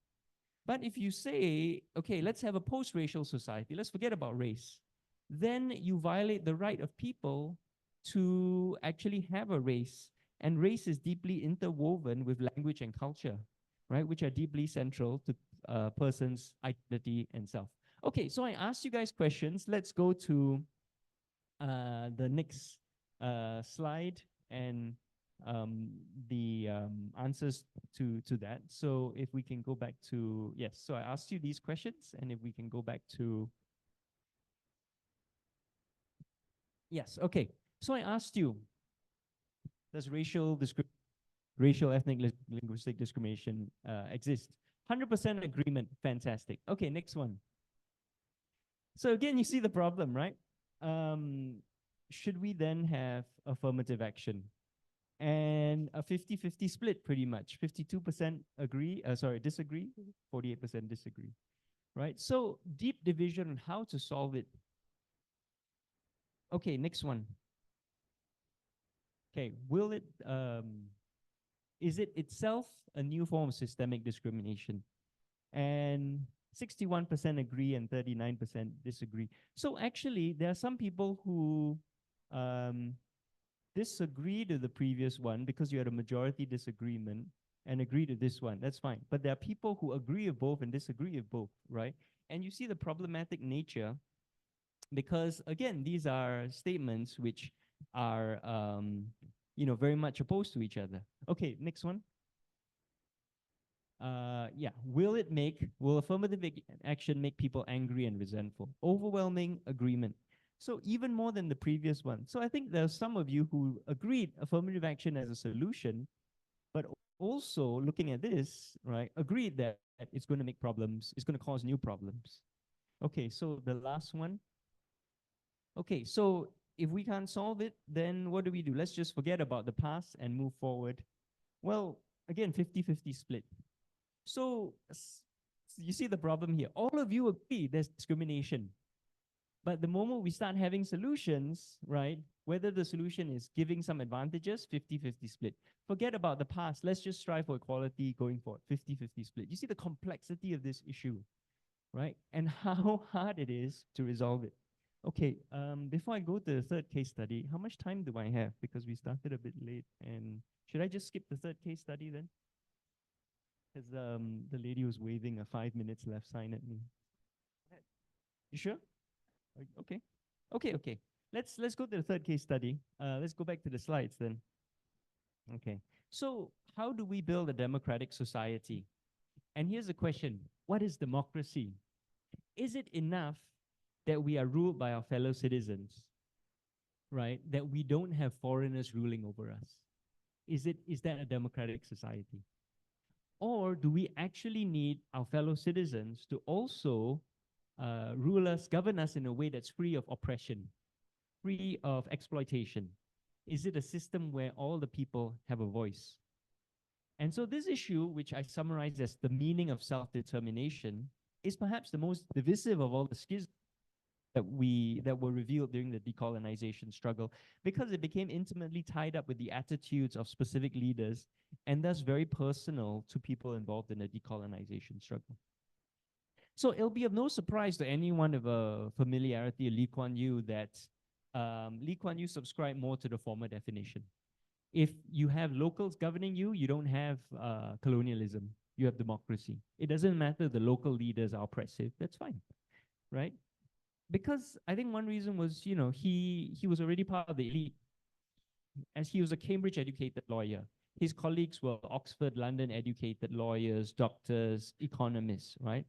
But if you say, okay, let's have a post-racial society, let's forget about race, then you violate the right of people to actually have a race. And race is deeply interwoven with language and culture, right, which are deeply central to a person's identity and self. Okay, so I asked you guys questions. Let's go to the next slide and the answers to that. So if we can go back to, yes, so I asked you these questions, and if we can go back to, yes, okay. So I asked you, does racial, ethnic, linguistic discrimination exist? 100% agreement, fantastic. Okay, next one. So again, you see the problem, right? Should we then have affirmative action? And a 50-50 split, pretty much. 52% agree, disagree, 48% disagree, right? So deep division on how to solve it. Okay, next one. Okay, is it itself a new form of systemic discrimination? And 61% agree and 39% disagree. So actually, there are some people who disagree to the previous one because you had a majority disagreement and agree to this one. That's fine. But there are people who agree with both and disagree with both, right? And you see the problematic nature because, again, these are statements which are, very much opposed to each other. Okay, next one. Yeah, will affirmative action make people angry and resentful? Overwhelming agreement. So even more than the previous one. So I think there's some of you who agreed affirmative action as a solution, but also looking at this, right, agreed that it's going to make problems, it's going to cause new problems. Okay, so the last one. Okay, so if we can't solve it, then what do we do? Let's just forget about the past and move forward. Well, again, 50-50 split. So you see the problem here. All of you agree there's discrimination. But the moment we start having solutions, right, whether the solution is giving some advantages, 50-50 split. Forget about the past. Let's just strive for equality going forward, 50-50 split. You see the complexity of this issue, right? And how hard it is to resolve it. Okay, before I go to the third case study, how much time do I have? Because we started a bit late. And should I just skip the third case study then? Because the lady was waving a 5 minutes left sign at me. You sure? Okay. Okay. Let's go to the third case study. Let's go back to the slides then. Okay. So how do we build a democratic society? And here's the question. What is democracy? Is it enough that we are ruled by our fellow citizens, right? That we don't have foreigners ruling over us? Is that a democratic society? Or do we actually need our fellow citizens to also rule us, govern us in a way that's free of oppression, free of exploitation? Is it a system where all the people have a voice? And so this issue, which I summarize as the meaning of self-determination, is perhaps the most divisive of all the schisms that were revealed during the decolonization struggle, because it became intimately tied up with the attitudes of specific leaders and thus very personal to people involved in the decolonization struggle. So it'll be of no surprise to anyone of a familiarity with Lee Kuan Yew that Lee Kuan Yew subscribed more to the former definition. If you have locals governing you, you don't have colonialism, you have democracy. It doesn't matter the local leaders are oppressive, that's fine, right? Because I think one reason was, he was already part of the elite, as he was a Cambridge educated lawyer. His colleagues were Oxford, London educated lawyers, doctors, economists, right?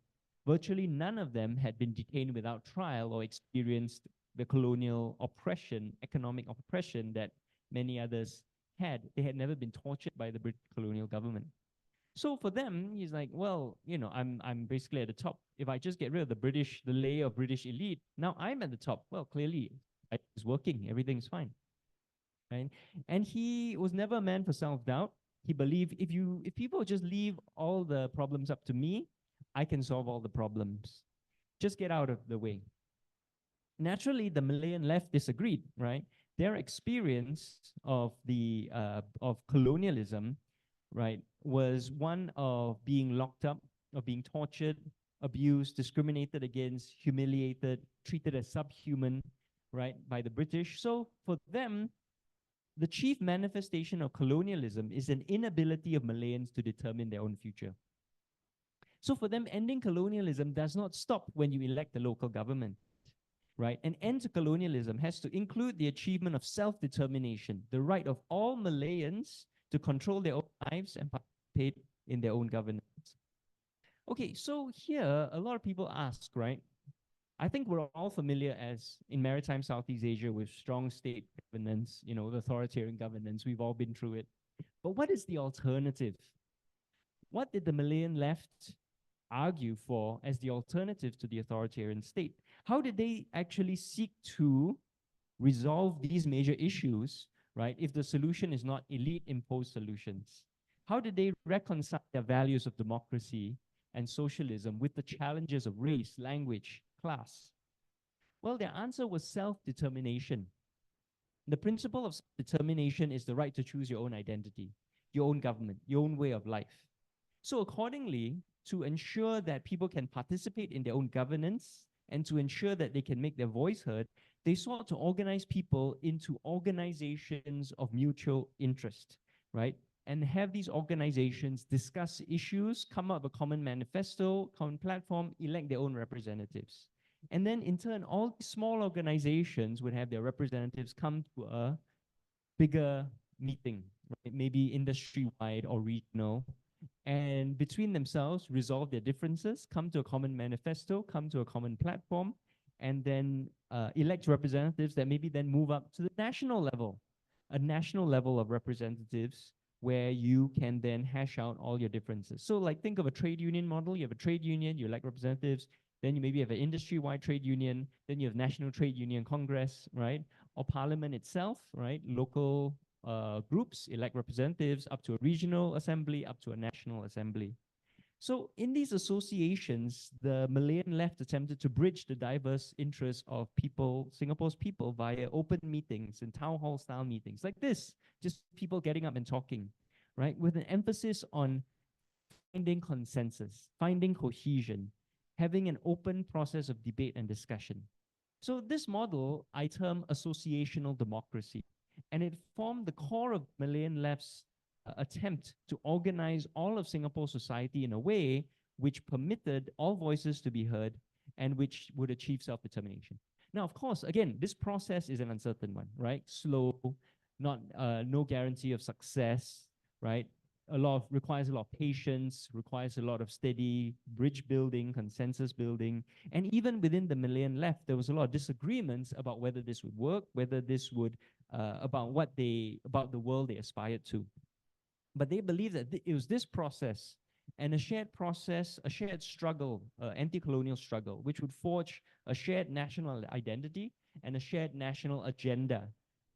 Virtually none of them had been detained without trial or experienced the colonial oppression, economic oppression that many others had. They had never been tortured by the British colonial government. So for them, he's like, well, I'm basically at the top. If I just get rid of the layer of British elite, now I'm at the top. Well, clearly it's working. Everything's fine. Right? And he was never a man for self-doubt. He believed if people just leave all the problems up to me, I can solve all the problems. just get out of the way. Naturally, the Malayan left disagreed, right? Their experience of of colonialism, right, was one of being locked up, of being tortured, abused, discriminated against, humiliated, treated as subhuman, right, by the British. So for them, the chief manifestation of colonialism is an inability of Malayans to determine their own future. So for them, ending colonialism does not stop when you elect a local government, right? An end to colonialism has to include the achievement of self-determination, the right of all Malayans to control their own lives and participate in their own governance. Okay, so here, a lot of people ask, right? I think we're all familiar as in maritime Southeast Asia with strong state governance, you know, authoritarian governance. We've all been through it. But what is the alternative? What did the Malayan left argue for as the alternative to the authoritarian state? How did they actually seek to resolve these major issues, right, if the solution is not elite imposed solutions? How did they reconcile their values of democracy and socialism with the challenges of race, language, class? Well, their answer was self-determination. The principle of self-determination is the right to choose your own identity, your own government, your own way of life. So accordingly, to ensure that people can participate in their own governance and to ensure that they can make their voice heard, they sought to organize people into organizations of mutual interest, right? And have these organizations discuss issues, come up with a common manifesto, common platform, elect their own representatives. And then in turn, all these small organizations would have their representatives come to a bigger meeting, right? Maybe industry-wide or regional, and between themselves resolve their differences, come to a common manifesto, come to a common platform, and then elect representatives that maybe then move up to the national level, a national level of representatives where you can then hash out all your differences. So like think of a trade union model. You have a trade union, you elect representatives, then you maybe have an industry-wide trade union, then you have National Trade Union Congress, right? Or Parliament itself, right? Local groups elect representatives up to a regional assembly, up to a national assembly. So in these associations, the Malayan left attempted to bridge the diverse interests of people, Singapore's people, via open meetings and town hall style meetings like this, just people getting up and talking, right? With an emphasis on finding consensus, finding cohesion, having an open process of debate and discussion. So this model I term associational democracy, and it formed the core of Malayan left's attempt to organize all of Singapore society in a way which permitted all voices to be heard and which would achieve self-determination. Now, of course, again, this process is an uncertain one, right? Slow, not no guarantee of success, right? Requires a lot of patience, requires a lot of steady bridge building, consensus building. And even within the Malayan left, there was a lot of disagreements about whether this would work, whether this would, about the world they aspired to. But they believed that it was this process and a shared process, a shared struggle, anti-colonial struggle, which would forge a shared national identity and a shared national agenda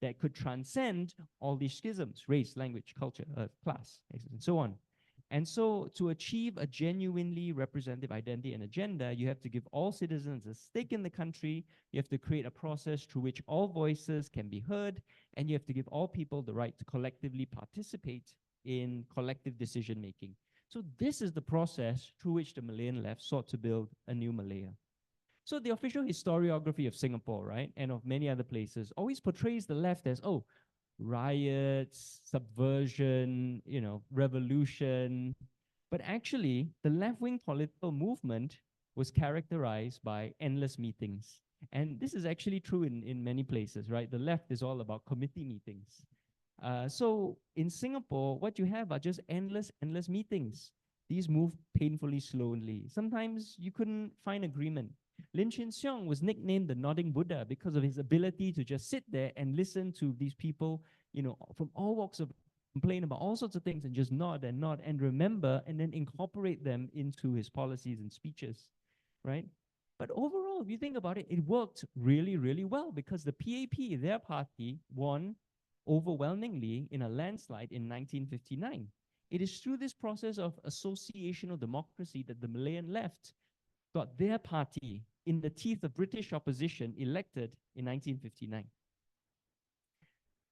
that could transcend all these schisms, race, language, culture, class, and so on. And so to achieve a genuinely representative identity and agenda, you have to give all citizens a stake in the country, you have to create a process through which all voices can be heard, and you have to give all people the right to collectively participate in collective decision-making. So this is the process through which the Malayan left sought to build a new Malaya. So the official historiography of Singapore, right, and of many other places, always portrays the left as, oh, riots, subversion, you know, revolution. But actually, the left-wing political movement was characterized by endless meetings. And this is actually true in many places, right? The left is all about committee meetings. So in Singapore, what you have are just endless meetings. These move painfully slowly. Sometimes you couldn't find agreement. Lim Chin Siong was nicknamed the Nodding Buddha because of his ability to just sit there and listen to these people, you know, from all walks of complain about all sorts of things and just nod and remember and then incorporate them into his policies and speeches, right? But overall, if you think about it, it worked really, really well because the PAP, their party, won overwhelmingly in a landslide in 1959. It is through this process of associational democracy that the Malayan left got their party in the teeth of British opposition, elected in 1959.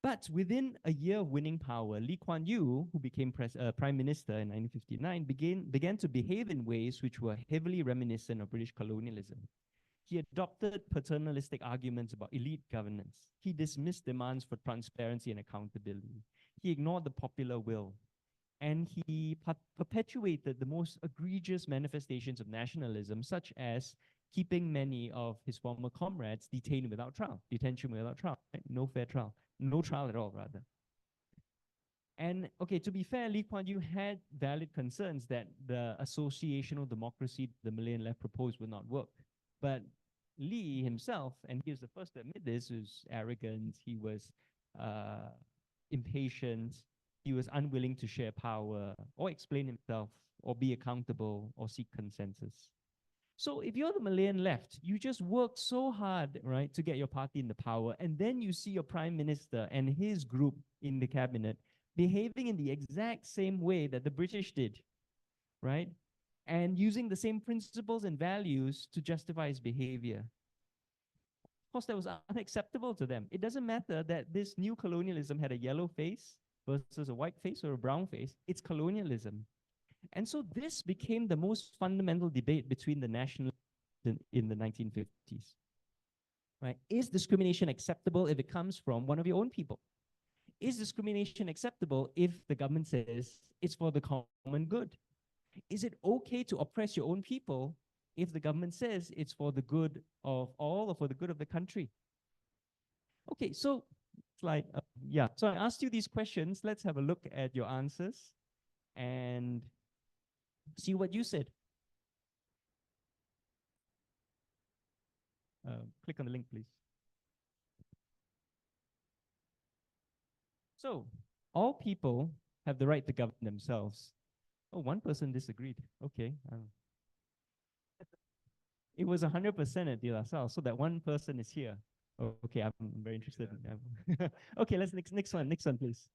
But within a year of winning power, Lee Kuan Yew, who became Prime Minister in 1959, began to behave in ways which were heavily reminiscent of British colonialism. He adopted paternalistic arguments about elite governance. He dismissed demands for transparency and accountability. He ignored the popular will. And he perpetuated the most egregious manifestations of nationalism, such as keeping many of his former comrades detained without trial, detention without trial, right? No fair trial, no trial at all, rather. And okay, to be fair, Lee Kuan Yew had valid concerns that the associational democracy the Malayan left proposed would not work. But Lee himself, and he was the first to admit this, was arrogant, he was impatient, he was unwilling to share power or explain himself or be accountable or seek consensus. So if you're the Malayan left, you just work so hard, right, to get your party in the power, and then you see your prime minister and his group in the cabinet behaving in the exact same way that the British did, right? And using the same principles and values to justify his behavior. Of course, that was unacceptable to them. It doesn't matter that this new colonialism had a yellow face versus a white face or a brown face. It's colonialism. And so this became the most fundamental debate between the nationalists in the 1950s. Right? Is discrimination acceptable if it comes from one of your own people? Is discrimination acceptable if the government says it's for the common good? Is it okay to oppress your own people if the government says it's for the good of all or for the good of the country? Okay, so slide, yeah. So I asked you these questions. Let's have a look at your answers and see what you said. Click on the link, please. So, all people have the right to govern themselves. Oh, one person disagreed. Okay. It was 100% at De La Salle, so that one person is here. Oh, okay, I'm very interested in okay, let's next one, please.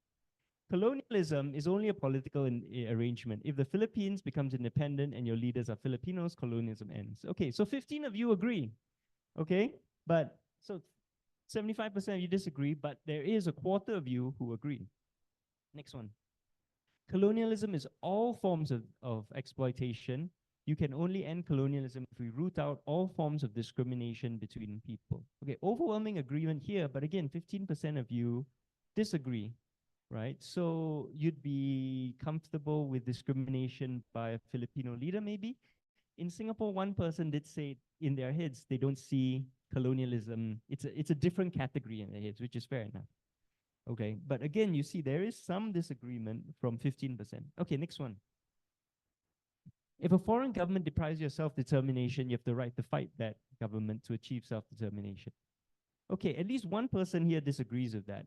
Colonialism is only a political arrangement. If the Philippines becomes independent and your leaders are Filipinos, colonialism ends. Okay, so 15 of you agree. Okay, but so 75% of you disagree, but there is a quarter of you who agree. Next one. Colonialism is all forms of exploitation. You can only end colonialism if we root out all forms of discrimination between people. Okay, overwhelming agreement here, but again, 15% of you disagree, right? So you'd be comfortable with discrimination by a Filipino leader, maybe? In Singapore, one person did say in their heads, they don't see colonialism. It's a different category in their heads, which is fair enough. Okay, but again, you see there is some disagreement from 15%. Okay, next one. If a foreign government deprives you of self-determination, you have the right to fight that government to achieve self-determination. Okay, at least one person here disagrees with that.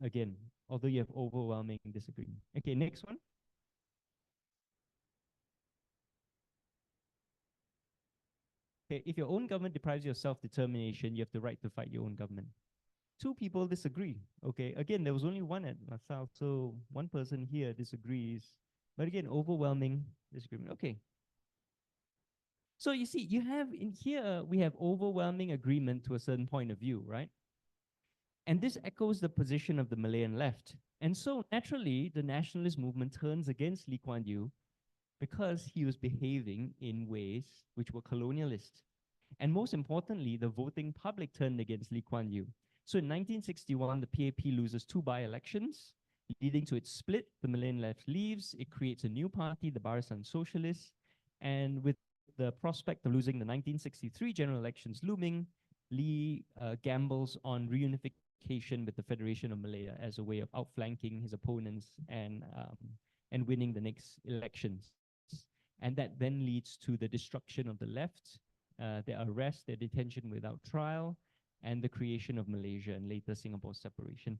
Again, although you have overwhelming disagreement. Okay, next one. Okay, if your own government deprives you of self-determination, you have the right to fight your own government. Two people disagree. Okay, again, there was only one at LaSalle, so one person here disagrees. But again, overwhelming disagreement. Okay. So you see, you have in here, we have overwhelming agreement to a certain point of view, right? And this echoes the position of the Malayan left. And so naturally, the nationalist movement turns against Lee Kuan Yew because he was behaving in ways which were colonialist. And most importantly, the voting public turned against Lee Kuan Yew. So in 1961, the PAP loses 2 by-elections, leading to its split. The Malayan left leaves. It creates a new party, the Barisan Socialists. And with the prospect of losing the 1963 general elections looming, Lee gambles on reunification with the Federation of Malaya as a way of outflanking his opponents and winning the next elections. And that then leads to the destruction of the left, their arrest, their detention without trial, and the creation of Malaysia and later Singapore's separation.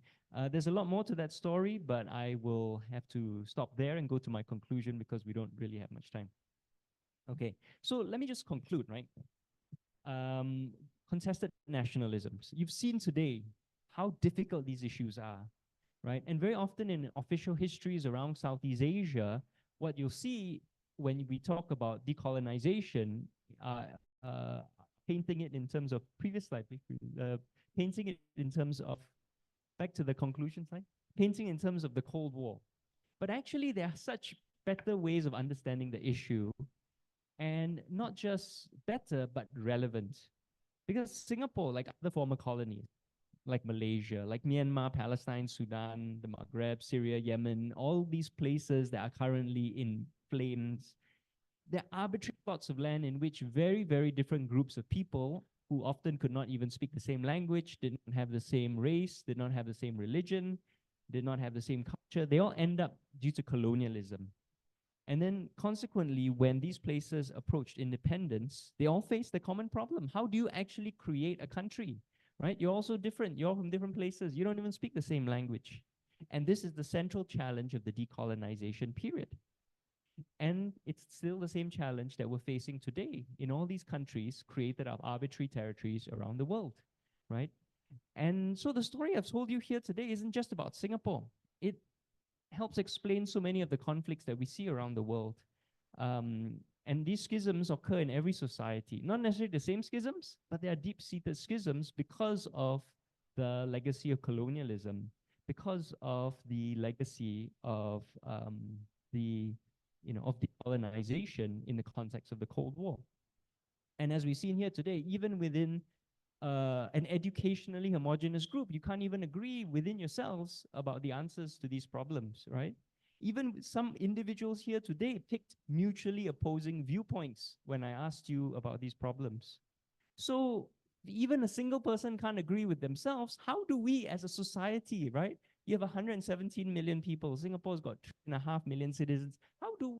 There's a lot more to that story, but I will have to stop there and go to my conclusion because we don't really have much time. Okay, so let me just conclude, right? Contested nationalisms. You've seen today how difficult these issues are, right? And very often in official histories around Southeast Asia, what you'll see when we talk about decolonization, painting it in terms of previous slide, painting it in terms of, back to the conclusion slide, painting in terms of the Cold War. But actually, there are such better ways of understanding the issue, and not just better, but relevant. Because Singapore, like other former colonies, like Malaysia, like Myanmar, Palestine, Sudan, the Maghreb, Syria, Yemen, all these places that are currently in flames, they're arbitrary plots of land in which very, very different groups of people who often could not even speak the same language, didn't have the same race, did not have the same religion, did not have the same culture, they all end up due to colonialism. And then consequently, when these places approached independence, they all faced the common problem. How do you actually create a country, right? You're also different. You're from different places. You don't even speak the same language. And this is the central challenge of the decolonization period. And it's still the same challenge that we're facing today in all these countries created of arbitrary territories around the world, right? And so the story I've told you here today isn't just about Singapore. It helps explain so many of the conflicts that we see around the world. And these schisms occur in every society, not necessarily the same schisms, but they are deep-seated schisms because of the legacy of colonialism, because of the legacy of decolonization in the context of the Cold War. And as we've seen here today, even within an educationally homogeneous group, you can't even agree within yourselves about the answers to these problems, right? Even some individuals here today picked mutually opposing viewpoints when I asked you about these problems. So even a single person can't agree with themselves. How do we as a society, right? You have 117 million people. Singapore's got 3.5 million citizens. How do we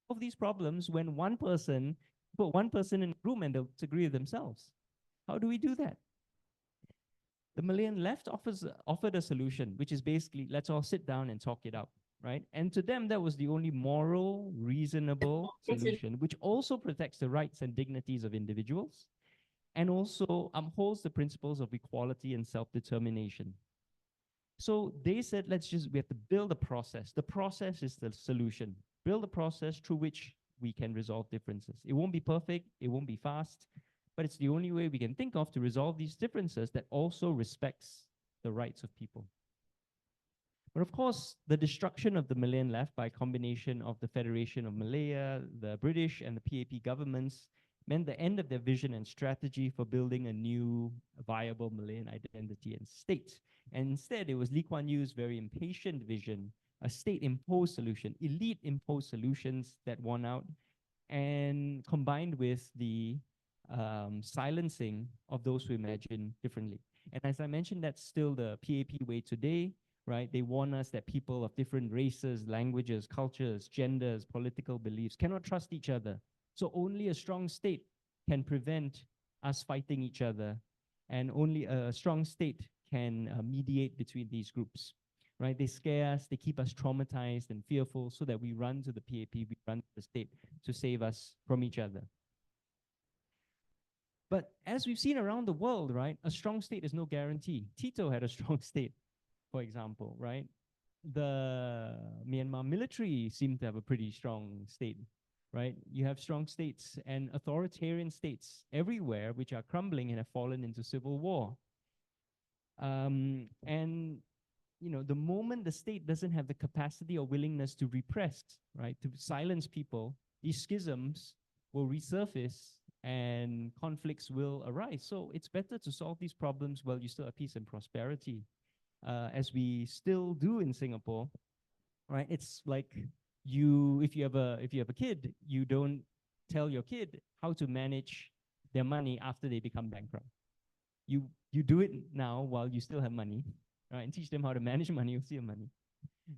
solve these problems when one person put one person in a room and they'll disagree with themselves? How do we do that? The Malayan left offered a solution, which is basically, let's all sit down and talk it out, right? And to them, that was the only moral, reasonable solution, which also protects the rights and dignities of individuals and also upholds the principles of equality and self-determination. So they said, we have to build a process. The process is the solution. Build a process through which we can resolve differences. It won't be perfect, it won't be fast, but it's the only way we can think of to resolve these differences that also respects the rights of people. But of course, the destruction of the Malayan left by a combination of the Federation of Malaya, the British, and the PAP governments meant the end of their vision and strategy for building a new, viable Malayan identity and state. And instead, it was Lee Kuan Yew's very impatient vision, a state-imposed solution, elite-imposed solutions that won out, and combined with the silencing of those who imagine differently. And as I mentioned, that's still the PAP way today, right? They warn us that people of different races, languages, cultures, genders, political beliefs cannot trust each other. So only a strong state can prevent us fighting each other, and only a strong state can mediate between these groups, right? They scare us, they keep us traumatized and fearful so that we run to the PAP, we run to the state to save us from each other. But as we've seen around the world, right, a strong state is no guarantee. Tito had a strong state, for example, right? The Myanmar military seemed to have a pretty strong state, right? You have strong states and authoritarian states everywhere which are crumbling and have fallen into civil war. And the moment the state doesn't have the capacity or willingness to repress, right, to silence people, these schisms will resurface and conflicts will arise. So it's better to solve these problems while you still have peace and prosperity, as we still do in Singapore, right? It's like if you have a kid, you don't tell your kid how to manage their money after they become bankrupt. You do it now while you still have money, right? And teach them how to manage money with your money.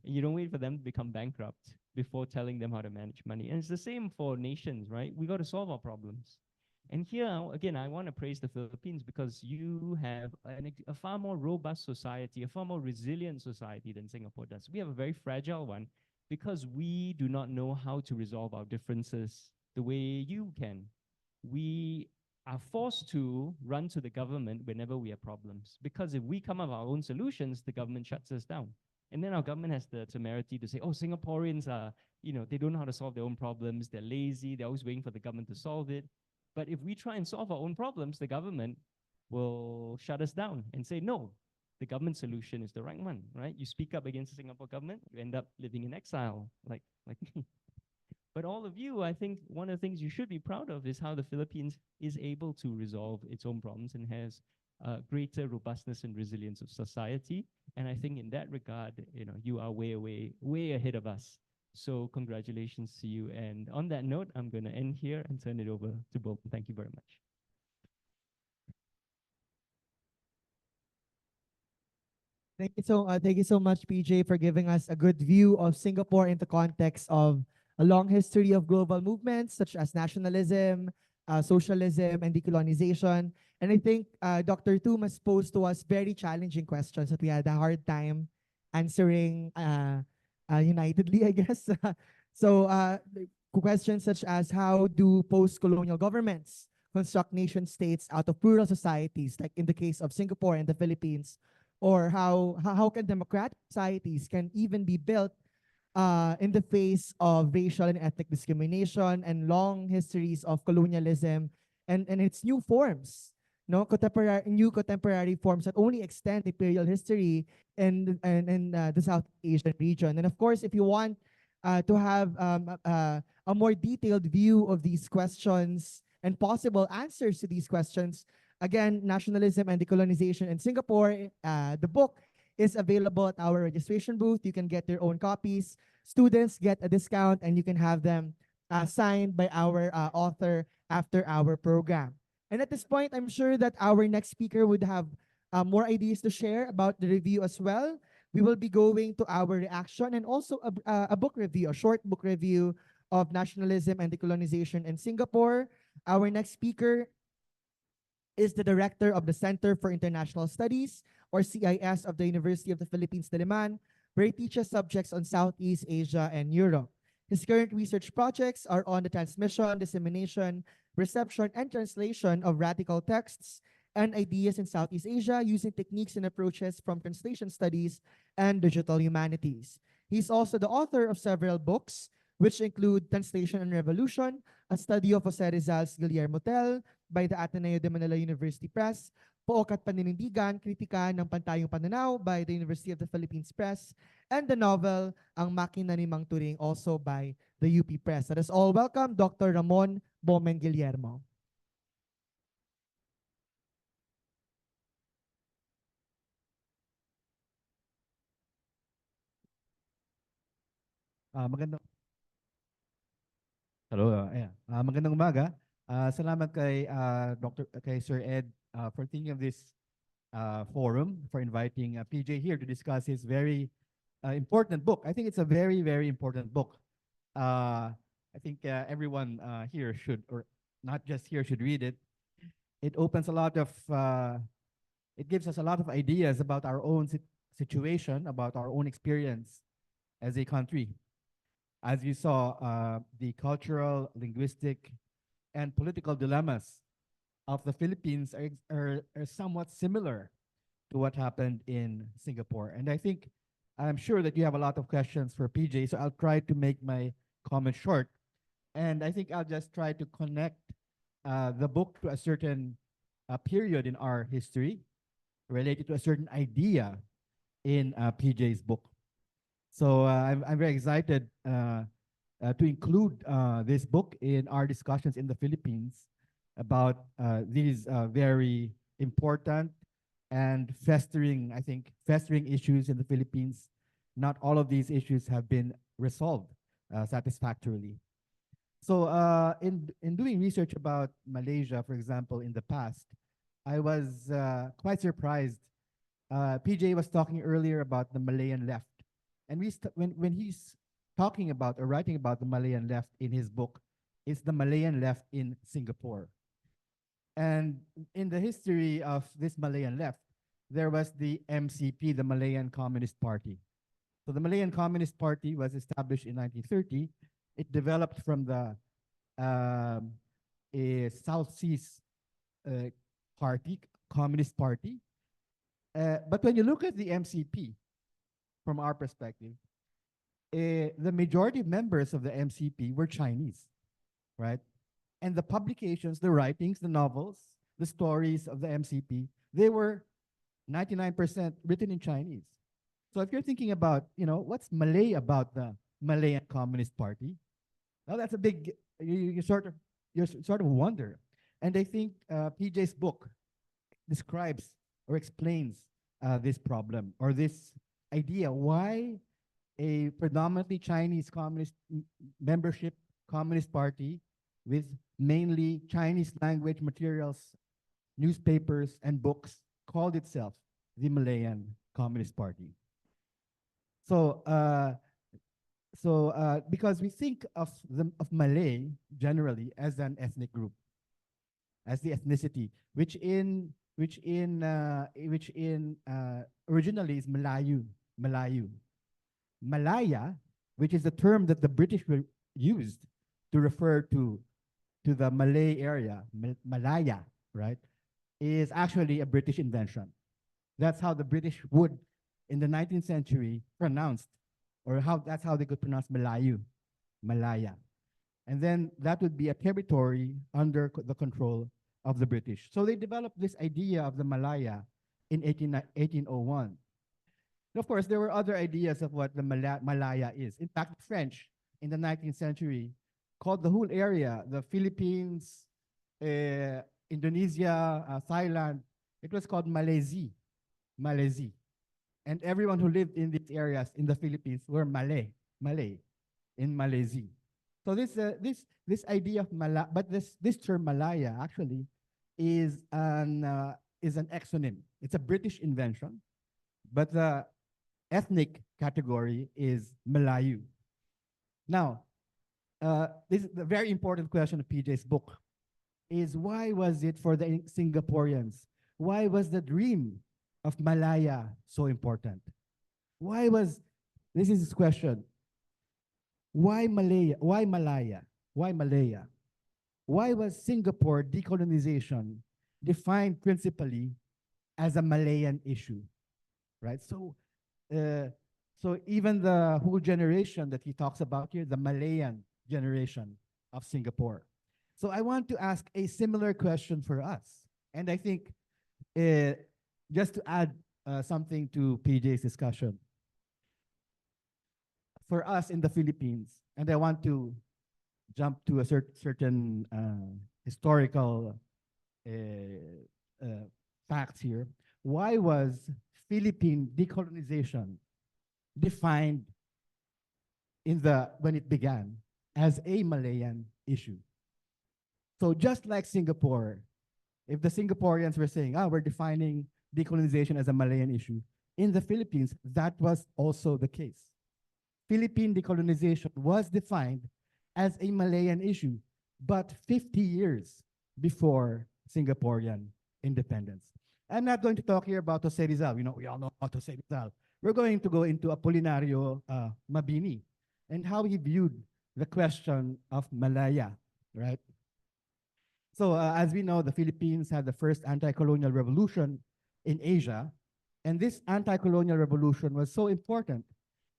And you don't wait for them to become bankrupt before telling them how to manage money. And it's the same for nations, right? We got to solve our problems. And here, again, I want to praise the Philippines because you have a far more robust society, a far more resilient society than Singapore does. We have a very fragile one because we do not know how to resolve our differences the way you can. We are forced to run to the government whenever we have problems, because if we come up with our own solutions, the government shuts us down. And then our government has the temerity to say, oh, Singaporeans are, they don't know how to solve their own problems. They're lazy. They're always waiting for the government to solve it. But if we try and solve our own problems, the government will shut us down and say, no, the government solution is the right one, right? You speak up against the Singapore government, you end up living in exile, like me. But all of you, I think one of the things you should be proud of is how the Philippines is able to resolve its own problems and has greater robustness and resilience of society. And I think in that regard, you are way ahead of us. So congratulations to you. And on that note, I'm going to end here and turn it over to Bob. Thank you very much. Thank you so much, PJ, for giving us a good view of Singapore in the context of a long history of global movements such as nationalism, socialism, and decolonization. And I think Dr. Thum has posed to us very challenging questions that we had a hard time answering unitedly, I guess. Questions such as how do post-colonial governments construct nation states out of plural societies, like in the case of Singapore and the Philippines, or how can democratic societies can even be built in the face of racial and ethnic discrimination and long histories of colonialism and its new forms, no new contemporary forms that only extend imperial history in the South Asian region. And of course, if you want to have a more detailed view of these questions and possible answers to these questions, again, Nationalism and Decolonisation in Singapore, the book is available at our registration booth. You can get your own copies. Students get a discount and you can have them signed by our author after our program. And at this point, I'm sure that our next speaker would have more ideas to share about the review as well. We will be going to our reaction and also a book review, a short book review of Nationalism and Decolonisation in Singapore. Our next speaker is the director of the Center for International Studies, or CIS, of the University of the Philippines, Diliman, where he teaches subjects on Southeast Asia and Europe. His current research projects are on the transmission, dissemination, reception, and translation of radical texts and ideas in Southeast Asia using techniques and approaches from translation studies and digital humanities. He's also the author of several books, which include Translation and Revolution, a study of Jose Rizal's Guillermo Tell by the Ateneo de Manila University Press, Pook at Paninindigan, Kritika ng Pantayong Pananaw by the University of the Philippines Press, and the novel Ang Makina ni Mang Turing, also by the UP Press. Let us all welcome Dr. Ramon Bomen Guillermo. Magandang Hello, ayan. Magandang umaga. Salamat kay Sir Ed for thinking of this forum, for inviting PJ here to discuss his very important book. I think it's a very, very important book. I think everyone here should, or not just here, should read it. It opens a lot of, it gives us a lot of ideas about our own situation, about our own experience as a country. As you saw, the cultural, linguistic, and political dilemmas of the Philippines are somewhat similar to what happened in Singapore. And I'm sure that you have a lot of questions for PJ, so I'll try to make my comments short. And I think I'll just try to connect the book to a certain period in our history related to a certain idea in PJ's book. So I'm very excited to include this book in our discussions in the Philippines about these very important and festering issues in the Philippines. Not all of these issues have been resolved satisfactorily. So in doing research about Malaysia, for example, in the past, I was quite surprised. PJ was talking earlier about the Malayan left. And when he's talking about or writing about the Malayan left in his book, it's the Malayan left in Singapore. And in the history of this Malayan left, there was the MCP, the Malayan Communist Party. So the Malayan Communist Party was established in 1930. It developed from the South Seas Party, Communist Party. But when you look at the MCP, from our perspective, the majority of members of the MCP were Chinese, right? And the publications, the writings, the novels, the stories of the MCP, they were 99% written in Chinese. So if you're thinking about, what's Malay about the Malayan Communist Party, well, that's a big, you sort of wonder. And I think PJ's book describes or explains this problem or this idea why a predominantly Chinese communist membership communist party with mainly Chinese language materials, newspapers, and books called itself the Malayan Communist Party. So, because we think of Malay generally as an ethnic group, as the ethnicity, which originally is Malayu. Malaya, which is the term that the British used to refer to the Malay area, Malaya, right, is actually a British invention. That's how the British would, in the 19th century, pronounced, or that's how they could pronounce Malayu, Malaya. And then that would be a territory under the control of the British. So they developed this idea of the Malaya in 1801. And of course, there were other ideas of what the Malaya is. In fact, the French in the 19th century called the whole area, the Philippines, Indonesia, Thailand, it was called Malaysia. And everyone who lived in these areas in the Philippines were Malay in Malaysia. So this idea of this term Malaya actually is an exonym. It's a British invention, but the ethnic category is Malayu. Now, this is a very important question of PJ's book, is why was it for the Singaporeans? Why was the dream of Malaya so important? This is his question. Why Malaya? Why Malaya? Why Malaya? Why was Singapore decolonization defined principally as a Malayan issue, right? So even the whole generation that he talks about here, the Malayan generation of Singapore. So I want to ask a similar question for us. And I think just to add something to PJ's discussion, for us in the Philippines, and I want to jump to a certain historical facts here. Why was Philippine decolonization defined when it began as a Malayan issue? So just like Singapore, if the Singaporeans were saying, we're defining decolonization as a Malayan issue, in the Philippines, that was also the case. Philippine decolonization was defined as a Malayan issue, but 50 years before Singaporean independence. I'm not going to talk here about Jose Rizal. We all know about Jose Rizal. We're going to go into Apolinario Mabini and how he viewed the question of Malaya, right? So as we know, the Philippines had the first anti-colonial revolution in Asia. And this anti-colonial revolution was so important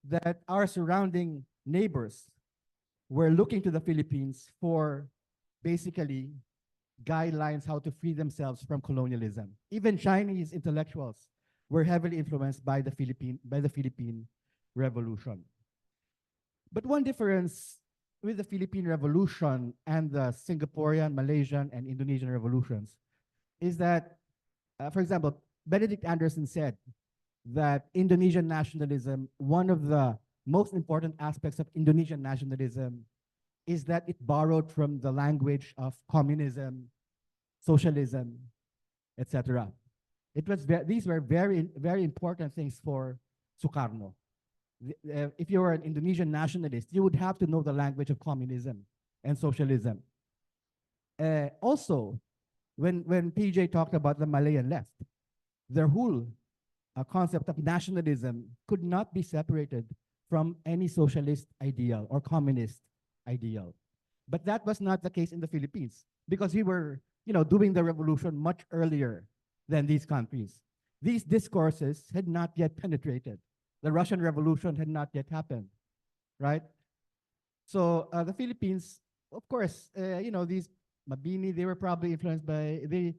that our surrounding neighbors were looking to the Philippines for basically guidelines how to free themselves from colonialism. Even Chinese intellectuals were heavily influenced by the Philippine Revolution. But one difference with the Philippine Revolution and the Singaporean, Malaysian, and Indonesian revolutions is that, for example, Benedict Anderson said that Indonesian nationalism, one of the most important aspects of Indonesian nationalism is that it borrowed from the language of communism, socialism, etc. These were very, very important things for Sukarno. If you were an Indonesian nationalist, you would have to know the language of communism and socialism. Also, when PJ talked about the Malayan left, their whole concept of nationalism could not be separated from any socialist ideal or communist ideal. But that was not the case in the Philippines because we were, doing the revolution much earlier than these countries. These discourses had not yet penetrated. The Russian Revolution had not yet happened, right? So the Philippines, of course, these Mabini, they were probably influenced by, they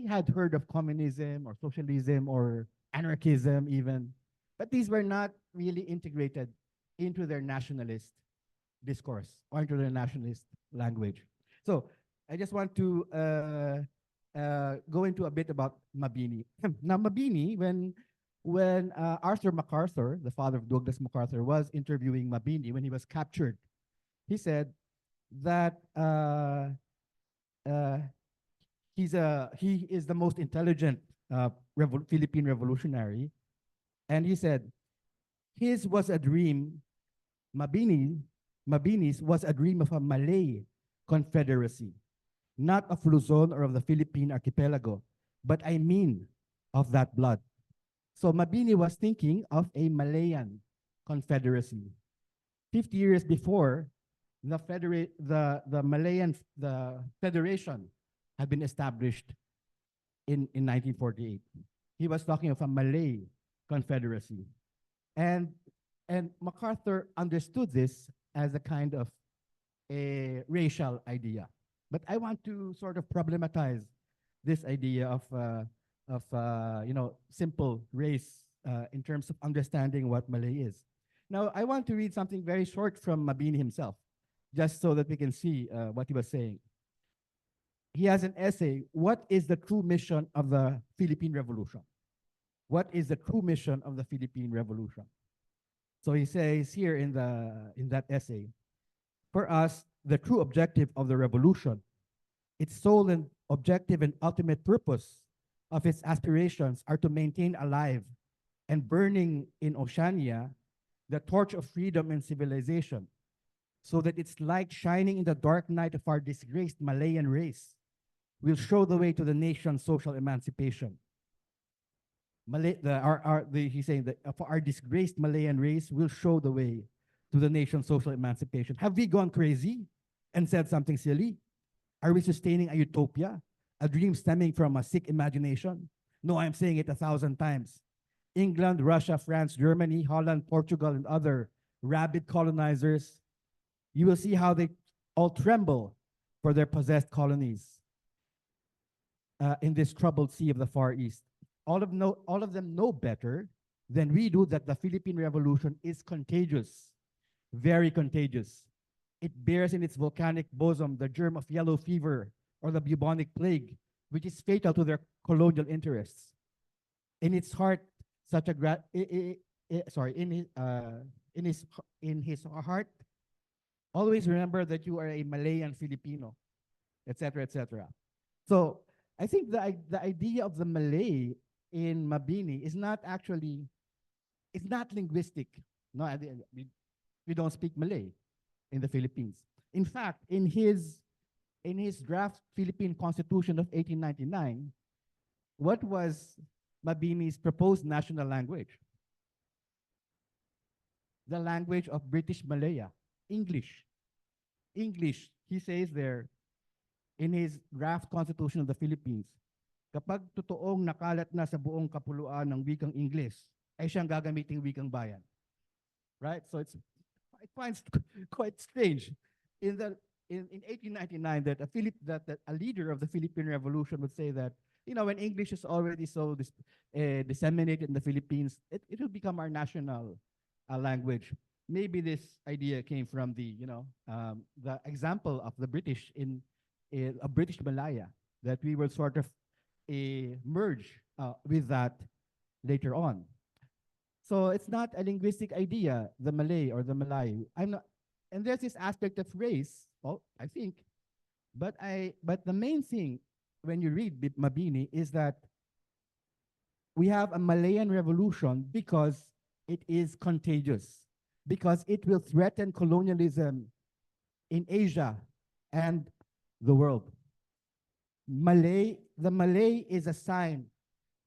had heard of communism or socialism or anarchism even, but these were not really integrated into their nationalist discourse or into their nationalist language. So I just want to go into a bit about Mabini. Now, Mabini, when Arthur MacArthur, the father of Douglas MacArthur, was interviewing Mabini when he was captured, he said that uh, he is the most intelligent Philippine revolutionary, and he said his was a dream. Mabini's was a dream of a Malay confederacy, not of Luzon or of the Philippine archipelago, but I mean of that blood. So Mabini was thinking of a Malayan confederacy. 50 years before, the federation had been established in 1948. He was talking of a Malay confederacy. And MacArthur understood this as a kind of a racial idea. But I want to sort of problematize this idea of simple race in terms of understanding what Malay is. Now, I want to read something very short from Mabini himself, just so that we can see what he was saying. He has an essay, What is the True Mission of the Philippine Revolution? What is the true mission of the Philippine Revolution? So he says here in that essay, for us, the true objective of the revolution, its sole and objective and ultimate purpose of its aspirations are to maintain alive and burning in Oceania the torch of freedom and civilization, so that its light shining in the dark night of our disgraced Malayan race will show the way to the nation's social emancipation. He's saying that for our disgraced Malayan race will show the way to the nation's social emancipation. Have we gone crazy and said something silly? Are we sustaining a utopia, a dream stemming from a sick imagination? No, I'm saying it 1,000 times. England, Russia, France, Germany, Holland, Portugal, and other rabid colonizers, you will see how they all tremble for their possessed colonies in this troubled sea of the Far East. All of them know better than we do that the Philippine Revolution is contagious, very contagious. It bears in its volcanic bosom the germ of yellow fever or the bubonic plague, which is fatal to their colonial interests. In its heart, in his heart, always remember that you are a Malayan Filipino, etc., etc. So I think the idea of the Malay in Mabini is not actually, it's not linguistic. No, we don't speak Malay in the Philippines. In fact, in his draft Philippine Constitution of 1899, what was Mabini's proposed national language? The language of British Malaya, English. English, he says there in his draft Constitution of the Philippines, kapag totoong nakalat na sa buong kapuluan ng wikang Ingles, ay siyang gagamiting wikang bayan. Right? So I find it quite strange in 1899 that a leader of the Philippine Revolution would say that, when English is already so disseminated in the Philippines, it will become our national language. Maybe this idea came from the example of the British in a British Malaya, that we will sort of merge with that later on. So it's not a linguistic idea, the Malay or the Malay. And there's this aspect of race, I think, but the main thing when you read Mabini is that we have a Malayan revolution because it is contagious, because it will threaten colonialism in Asia and the world. The Malay is a sign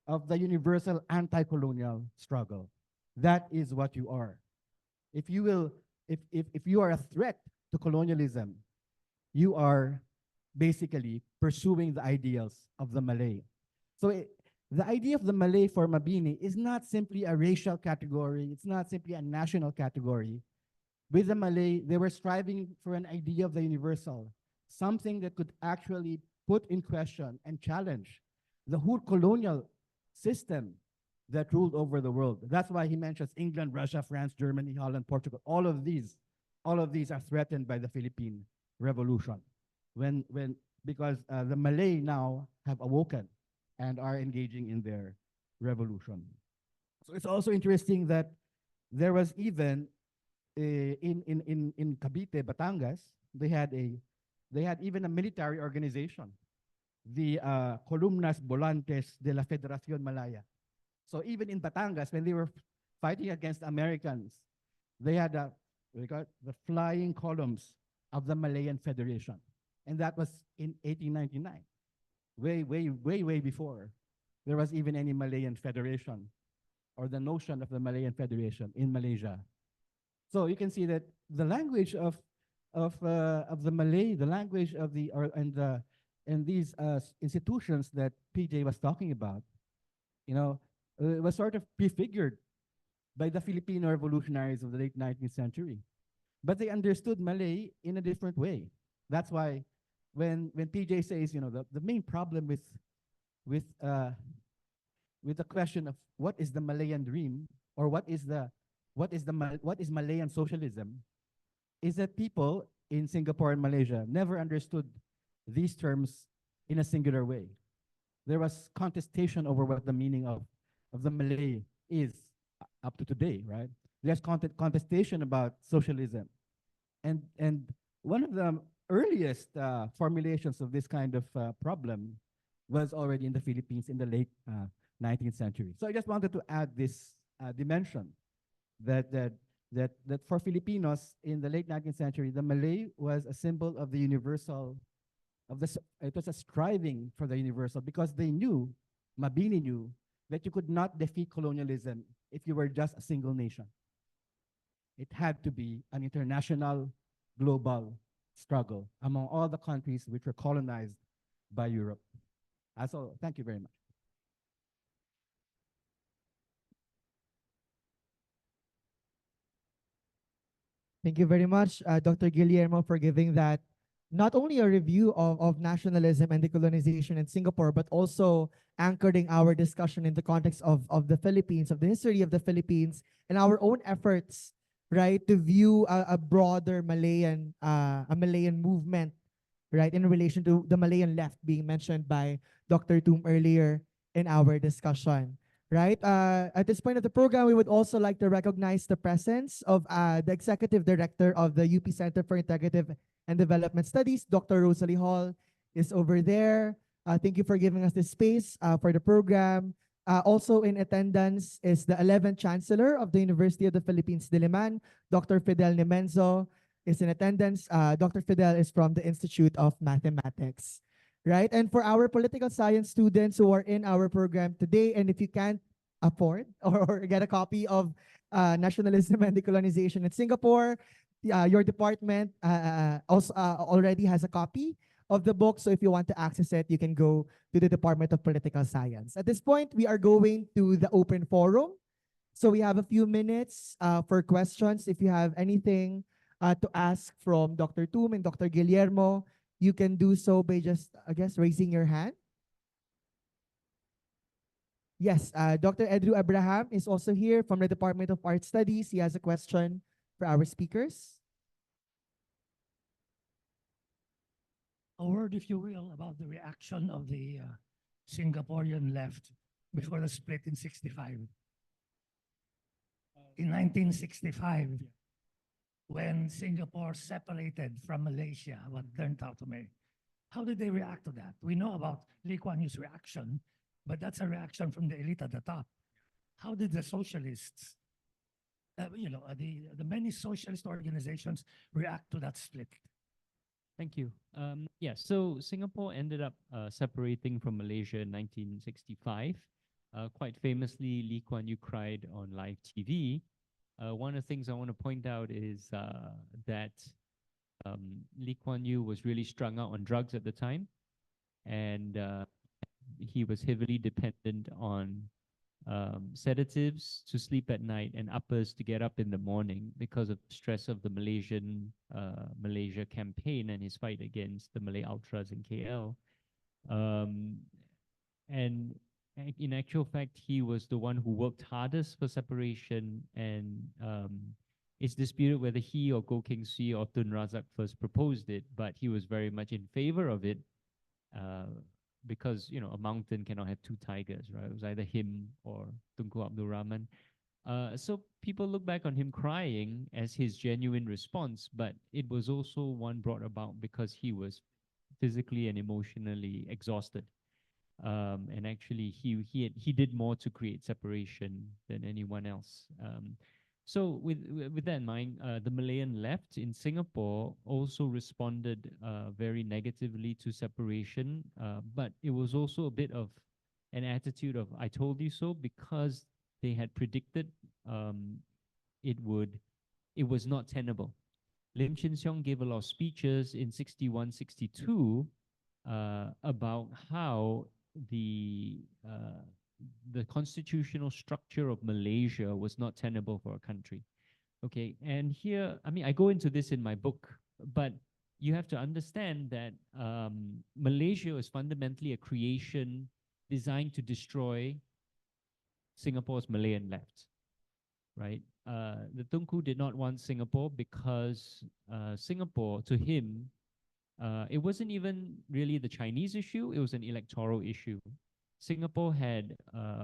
of the universal anti-colonial struggle. That is what you are. If you are a threat to colonialism, you are basically pursuing the ideals of the Malay. So the idea of the Malay for Mabini is not simply a racial category. It's not simply a national category. With the Malay, they were striving for an idea of the universal, something that could actually put in question and challenge the whole colonial system that ruled over the world. That's why he mentions England, Russia, France, Germany, Holland, Portugal. All of these are threatened by the Philippine Revolution. Because the Malay now have awoken and are engaging in their revolution. So it's also interesting that there was even in Cavite, Batangas, they had even a military organization, the Columnas Volantes de la Federación Malaya. So even in Batangas, when they were fighting against Americans, they had the flying columns of the Malayan Federation. And that was in 1899, way before there was even any Malayan Federation or the notion of the Malayan Federation in Malaysia. So you can see that the language of the Malay, the language of and these institutions that PJ was talking about, was sort of prefigured by the Filipino revolutionaries of the late 19th century. But they understood Malay in a different way. That's why when PJ says, the main problem with the question of what is the Malayan dream or what is Malayan socialism, is that people in Singapore and Malaysia never understood these terms in a singular way. There was contestation over what the meaning of the Malay is up to today, right? There's contestation about socialism. And one of the earliest formulations of this kind of problem was already in the Philippines in the late 19th century. So I just wanted to add this dimension that for Filipinos in the late 19th century, the Malay was a symbol of the universal, it was a striving for the universal because they knew, Mabini knew, that you could not defeat colonialism if you were just a single nation. It had to be an international, global struggle among all the countries which were colonized by Europe. So thank you very much. Thank you very much, Dr. Guillermo, for giving that not only a review of nationalism and decolonization in Singapore, but also anchoring our discussion in the context of the Philippines, of the history of the Philippines, and our own efforts, right, to view a broader Malayan movement, right, in relation to the Malayan left being mentioned by Dr. Thum earlier in our discussion. Right. At this point of the program, we would also like to recognize the presence of the Executive Director of the UP Center for Integrative and Development Studies, Dr. Rosalie Hall, is over there. Thank you for giving us this space for the program. Also in attendance is the 11th Chancellor of the University of the Philippines, Diliman, Dr. Fidel Nemenzo is in attendance. Dr. Fidel is from the Institute of Mathematics. Right? And for our political science students who are in our program today, and if you can't afford or get a copy of Nationalism and Decolonisation in Singapore, your department also already has a copy of the book. So if you want to access it, you can go to the Department of Political Science. At this point, we are going to the open forum. So we have a few minutes for questions. If you have anything to ask from Dr. Thum and Dr. Guillermo, you can do so by just, I guess, raising your hand. Yes, Dr. Edru Abraham is also here from the Department of Art Studies. He has a question for our speakers. A word, if you will, about the reaction of the Singaporean left before the split in 65. In 1965, when Singapore separated from Malaysia, what turned out to be, how did they react to that? We know about Lee Kuan Yew's reaction, but that's a reaction from the elite at the top. How did the socialists, the many socialist organizations react to that split? Thank you. So Singapore ended up separating from Malaysia in 1965. Quite famously, Lee Kuan Yew cried on live TV. One of the things I want to point out is that Lee Kuan Yew was really strung out on drugs at the time, and he was heavily dependent on sedatives to sleep at night and uppers to get up in the morning because of the stress of the Malaysia campaign and his fight against the Malay Ultras in KL. Um, and in actual fact, he was the one who worked hardest for separation, and it's disputed whether he or Goh Keng Swee or Tun Razak first proposed it, but he was very much in favor of it because, you know, a mountain cannot have two tigers, right? It was either him or Tunku Abdul Rahman. So people look back on him crying as his genuine response, but it was also one brought about because he was physically and emotionally exhausted. And actually, he did more to create separation than anyone else. So with that in mind, the Malayan left in Singapore also responded very negatively to separation, but it was also a bit of an attitude of "I told you so," because they had predicted it was not tenable. Lim Chin Siong gave a lot of speeches in 61, 62 about how the constitutional structure of Malaysia was not tenable for a country. Okay, and here, I mean, I go into this in my book, but you have to understand that Malaysia is fundamentally a creation designed to destroy Singapore's Malayan left, right? The Tunku did not want Singapore because Singapore, to him, it wasn't even really the Chinese issue, it was an electoral issue. Singapore had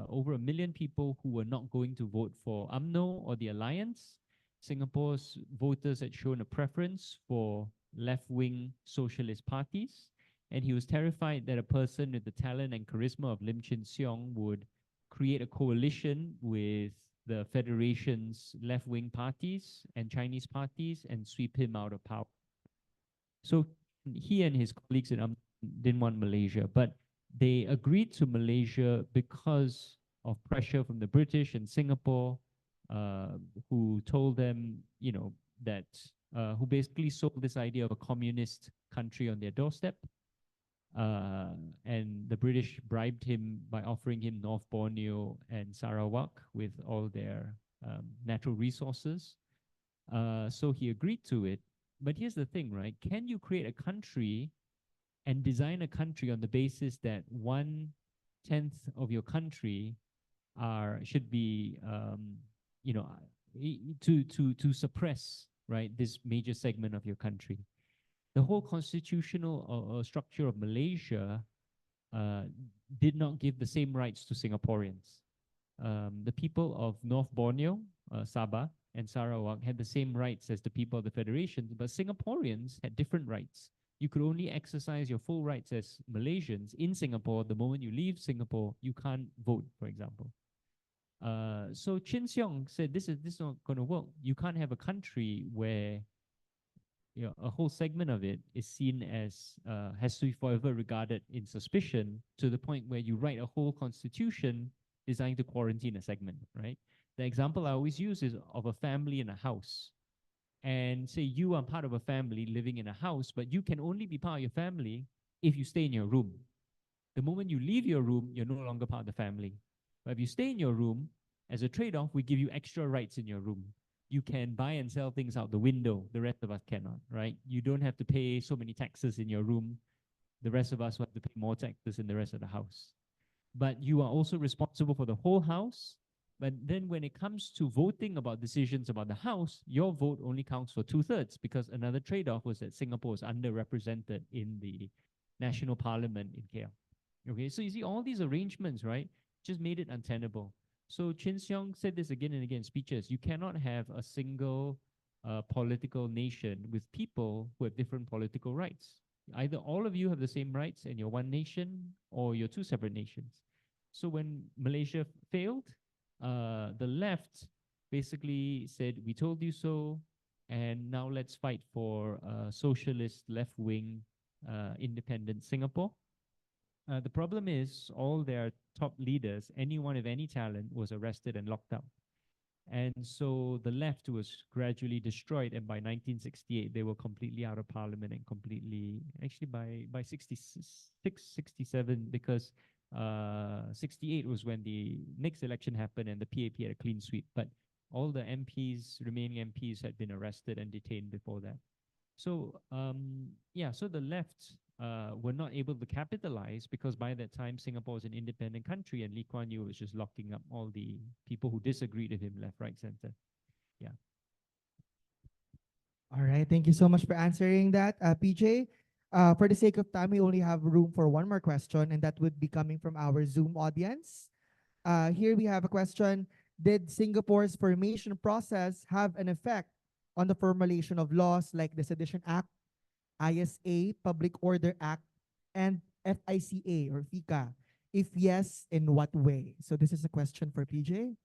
over 1 million people who were not going to vote for UMNO or the Alliance. Singapore's voters had shown a preference for left-wing socialist parties, and he was terrified that a person with the talent and charisma of Lim Chin Siong would create a coalition with the Federation's left-wing parties and Chinese parties and sweep him out of power. So he and his colleagues in UMNO didn't want Malaysia, but they agreed to Malaysia because of pressure from the British and Singapore, who told them, you know, that who basically sold this idea of a communist country on their doorstep. And the British bribed him by offering him North Borneo and Sarawak with all their natural resources. So he agreed to it. But here's the thing, right? Can you create a country and design a country on the basis that 1/10 of your country should be, you know, to suppress, right, this major segment of your country? The whole constitutional structure of Malaysia did not give the same rights to Singaporeans. The people of North Borneo, Sabah, and Sarawak had the same rights as the people of the Federation, but Singaporeans had different rights. You could only exercise your full rights as Malaysians in Singapore. The moment you leave Singapore, you can't vote, for example. So Chin Siong said, this is not going to work. You can't have a country where, you know, a whole segment of it is seen as has to be forever regarded in suspicion, to the point where you write a whole constitution designed to quarantine a segment, right? The example I always use is of a family in a house. And say you are part of a family living in a house, but you can only be part of your family if you stay in your room. The moment you leave your room, you're no longer part of the family. But if you stay in your room, as a trade-off, we give you extra rights in your room. You can buy and sell things out the window. The rest of us cannot, right? You don't have to pay so many taxes in your room. The rest of us will have to pay more taxes in the rest of the house. But you are also responsible for the whole house. But then when it comes to voting about decisions about the house, your vote only counts for 2/3, because another trade-off was that Singapore is underrepresented in the national parliament in KL. Okay, so you see all these arrangements, right, just made it untenable. So Chin Siong said this again and again in speeches. You cannot have a single political nation with people who have different political rights. Either all of you have the same rights and you're one nation, or you're two separate nations. So when Malaysia failed, the left basically said, we told you so, and now let's fight for socialist left-wing independent Singapore. The problem is all their top leaders, anyone of any talent, was arrested and locked up. And so the left was gradually destroyed, and by 1968, they were completely out of parliament and completely, actually by 66, 67, because '68 was when the next election happened and the PAP had a clean sweep. But all the remaining MPs had been arrested and detained before that. So yeah, so the left were not able to capitalize because by that time Singapore was an independent country and Lee Kuan Yew was just locking up all the people who disagreed with him, left, right, center. Yeah. All right, thank you so much for answering that, PJ. For the sake of time, we only have room for one more question, and that would be coming from our Zoom audience. Here we have a question. Did Singapore's formation process have an effect on the formulation of laws like the Sedition Act, ISA, Public Order Act, and FICA or FICA? If yes, in what way? So this is a question for PJ.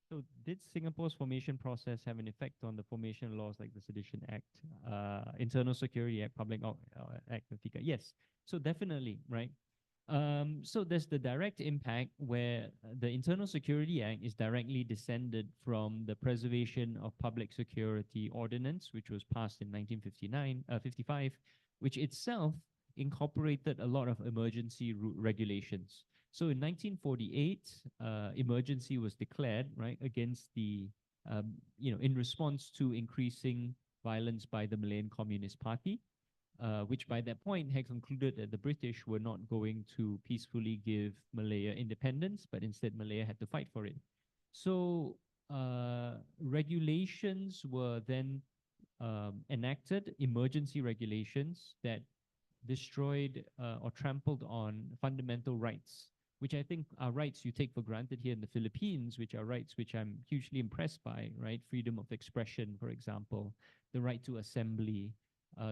So did Singapore's formation process have an effect on the formation laws like the Sedition Act, Internal Security Act, Public Act, and FICA? Yes. So definitely, right? So there's the direct impact where the Internal Security Act is directly descended from the Preservation of Public Security Ordinance, which was passed in 1955, which itself incorporated a lot of emergency regulations. So in 1948, emergency was declared, right, against the, in response to increasing violence by the Malayan Communist Party, which by that point had concluded that the British were not going to peacefully give Malaya independence, but instead Malaya had to fight for it. So regulations were then enacted, emergency regulations that destroyed or trampled on fundamental rights, which I think are rights you take for granted here in the Philippines, which are rights which I'm hugely impressed by, right? Freedom of expression, for example, the right to assembly,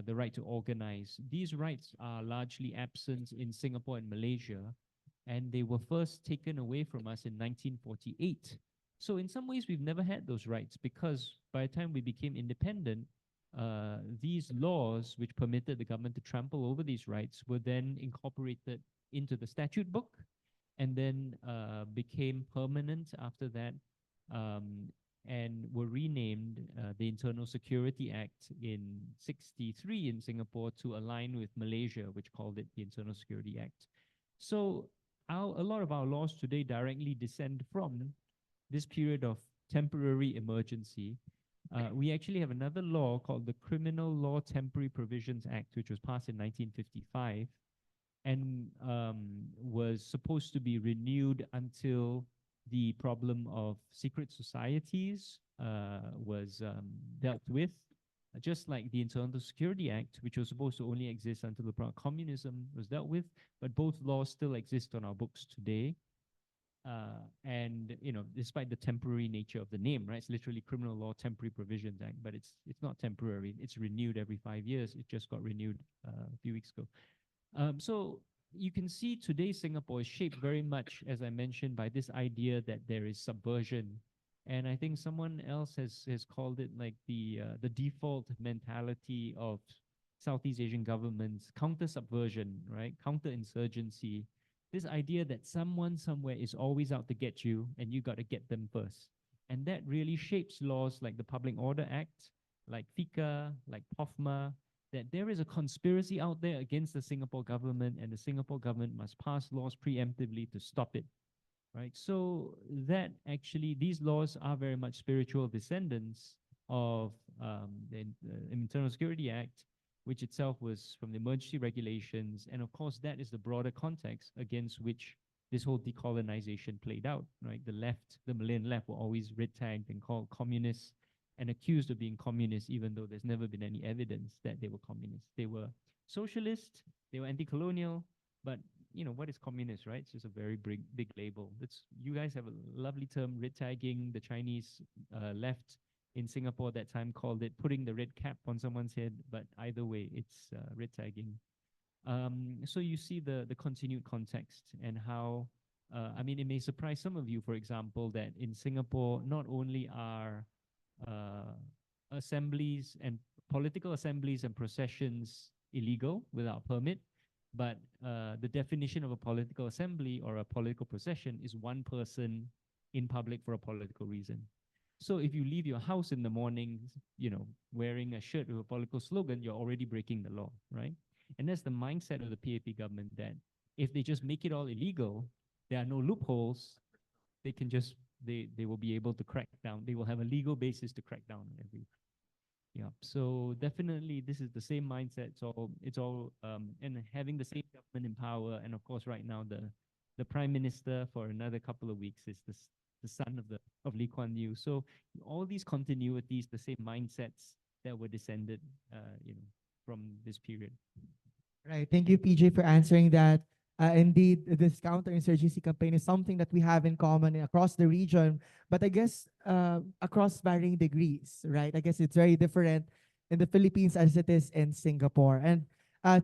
the right to organize. These rights are largely absent in Singapore and Malaysia, and they were first taken away from us in 1948. So in some ways, we've never had those rights because by the time we became independent, these laws which permitted the government to trample over these rights were then incorporated into the statute book and then became permanent after that and were renamed the Internal Security Act in '63 in Singapore to align with Malaysia, which called it the Internal Security Act. So a lot of our laws today directly descend from this period of temporary emergency. We actually have another law called the Criminal Law Temporary Provisions Act, which was passed in 1955 and was supposed to be renewed until the problem of secret societies was dealt with, just like the Internal Security Act, which was supposed to only exist until the problem of communism was dealt with, but both laws still exist on our books today. And despite the temporary nature of the name, right? It's literally Criminal Law Temporary Provisions Act, but it's not temporary. It's renewed every 5 years. It just got renewed a few weeks ago. So you can see today Singapore is shaped very much, as I mentioned, by this idea that there is subversion. And I think someone else has called it like the default mentality of Southeast Asian governments, counter-subversion, right? Counter-insurgency. This idea that someone somewhere is always out to get you and you got to get them first. And that really shapes laws like the Public Order Act, like FICA, like POFMA, that there is a conspiracy out there against the Singapore government and the Singapore government must pass laws preemptively to stop it, right? So that actually, these laws are very much spiritual descendants of the Internal Security Act, which itself was from the emergency regulations. And of course, that is the broader context against which this whole decolonization played out, right? The left, the Malayan left were always red tagged and called communists and accused of being communists, even though there's never been any evidence that they were communists. They were socialist, they were anti-colonial, but what is communist, right? It's just a very big label. You guys have a lovely term, red tagging. The Chinese left in Singapore at that time called it putting the red cap on someone's head, but either way, it's red tagging. So you see the continued context and how, it may surprise some of you, for example, that in Singapore, not only are assemblies and political assemblies and processions illegal without permit, but the definition of a political assembly or a political procession is one person in public for a political reason. So if you leave your house in the morning, wearing a shirt with a political slogan, you're already breaking the law, right? And that's the mindset of the PAP government, that if they just make it all illegal, there are no loopholes, they can just, they will be able to crack down. They will have a legal basis to crack down on every. Yeah. So definitely this is the same mindset. So it's all and having the same government in power, and of course right now the prime minister for another couple of weeks is the son of Lee Kuan Yew. So all these continuities, the same mindsets that were descended from this period. Right. Thank you, PJ, for answering that. Indeed, this counterinsurgency campaign is something that we have in common across the region, but I guess across varying degrees, right? I guess it's very different in the Philippines as it is in Singapore. And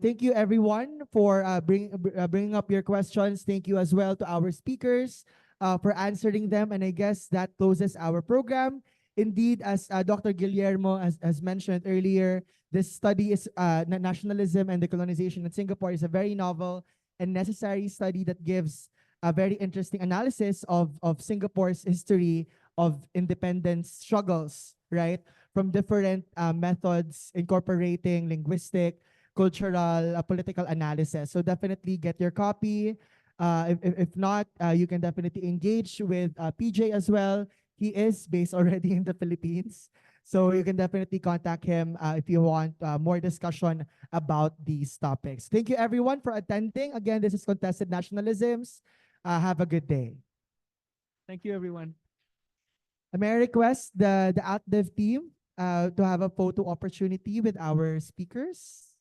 thank you, everyone, for bringing up your questions. Thank you as well to our speakers for answering them. And I guess that closes our program. Indeed, as Dr. Guillermo has mentioned earlier, this study is Nationalism and Decolonisation in Singapore is a very novel and necessary study that gives a very interesting analysis of Singapore's history of independence struggles, right? From different methods incorporating linguistic, cultural, political analysis. So definitely get your copy. If not, you can definitely engage with PJ as well. He is based already in the Philippines. So you can definitely contact him if you want more discussion about these topics. Thank you, everyone, for attending. Again, this is Contested Nationalisms. Have a good day. Thank you, everyone. May I request the ActDev team to have a photo opportunity with our speakers?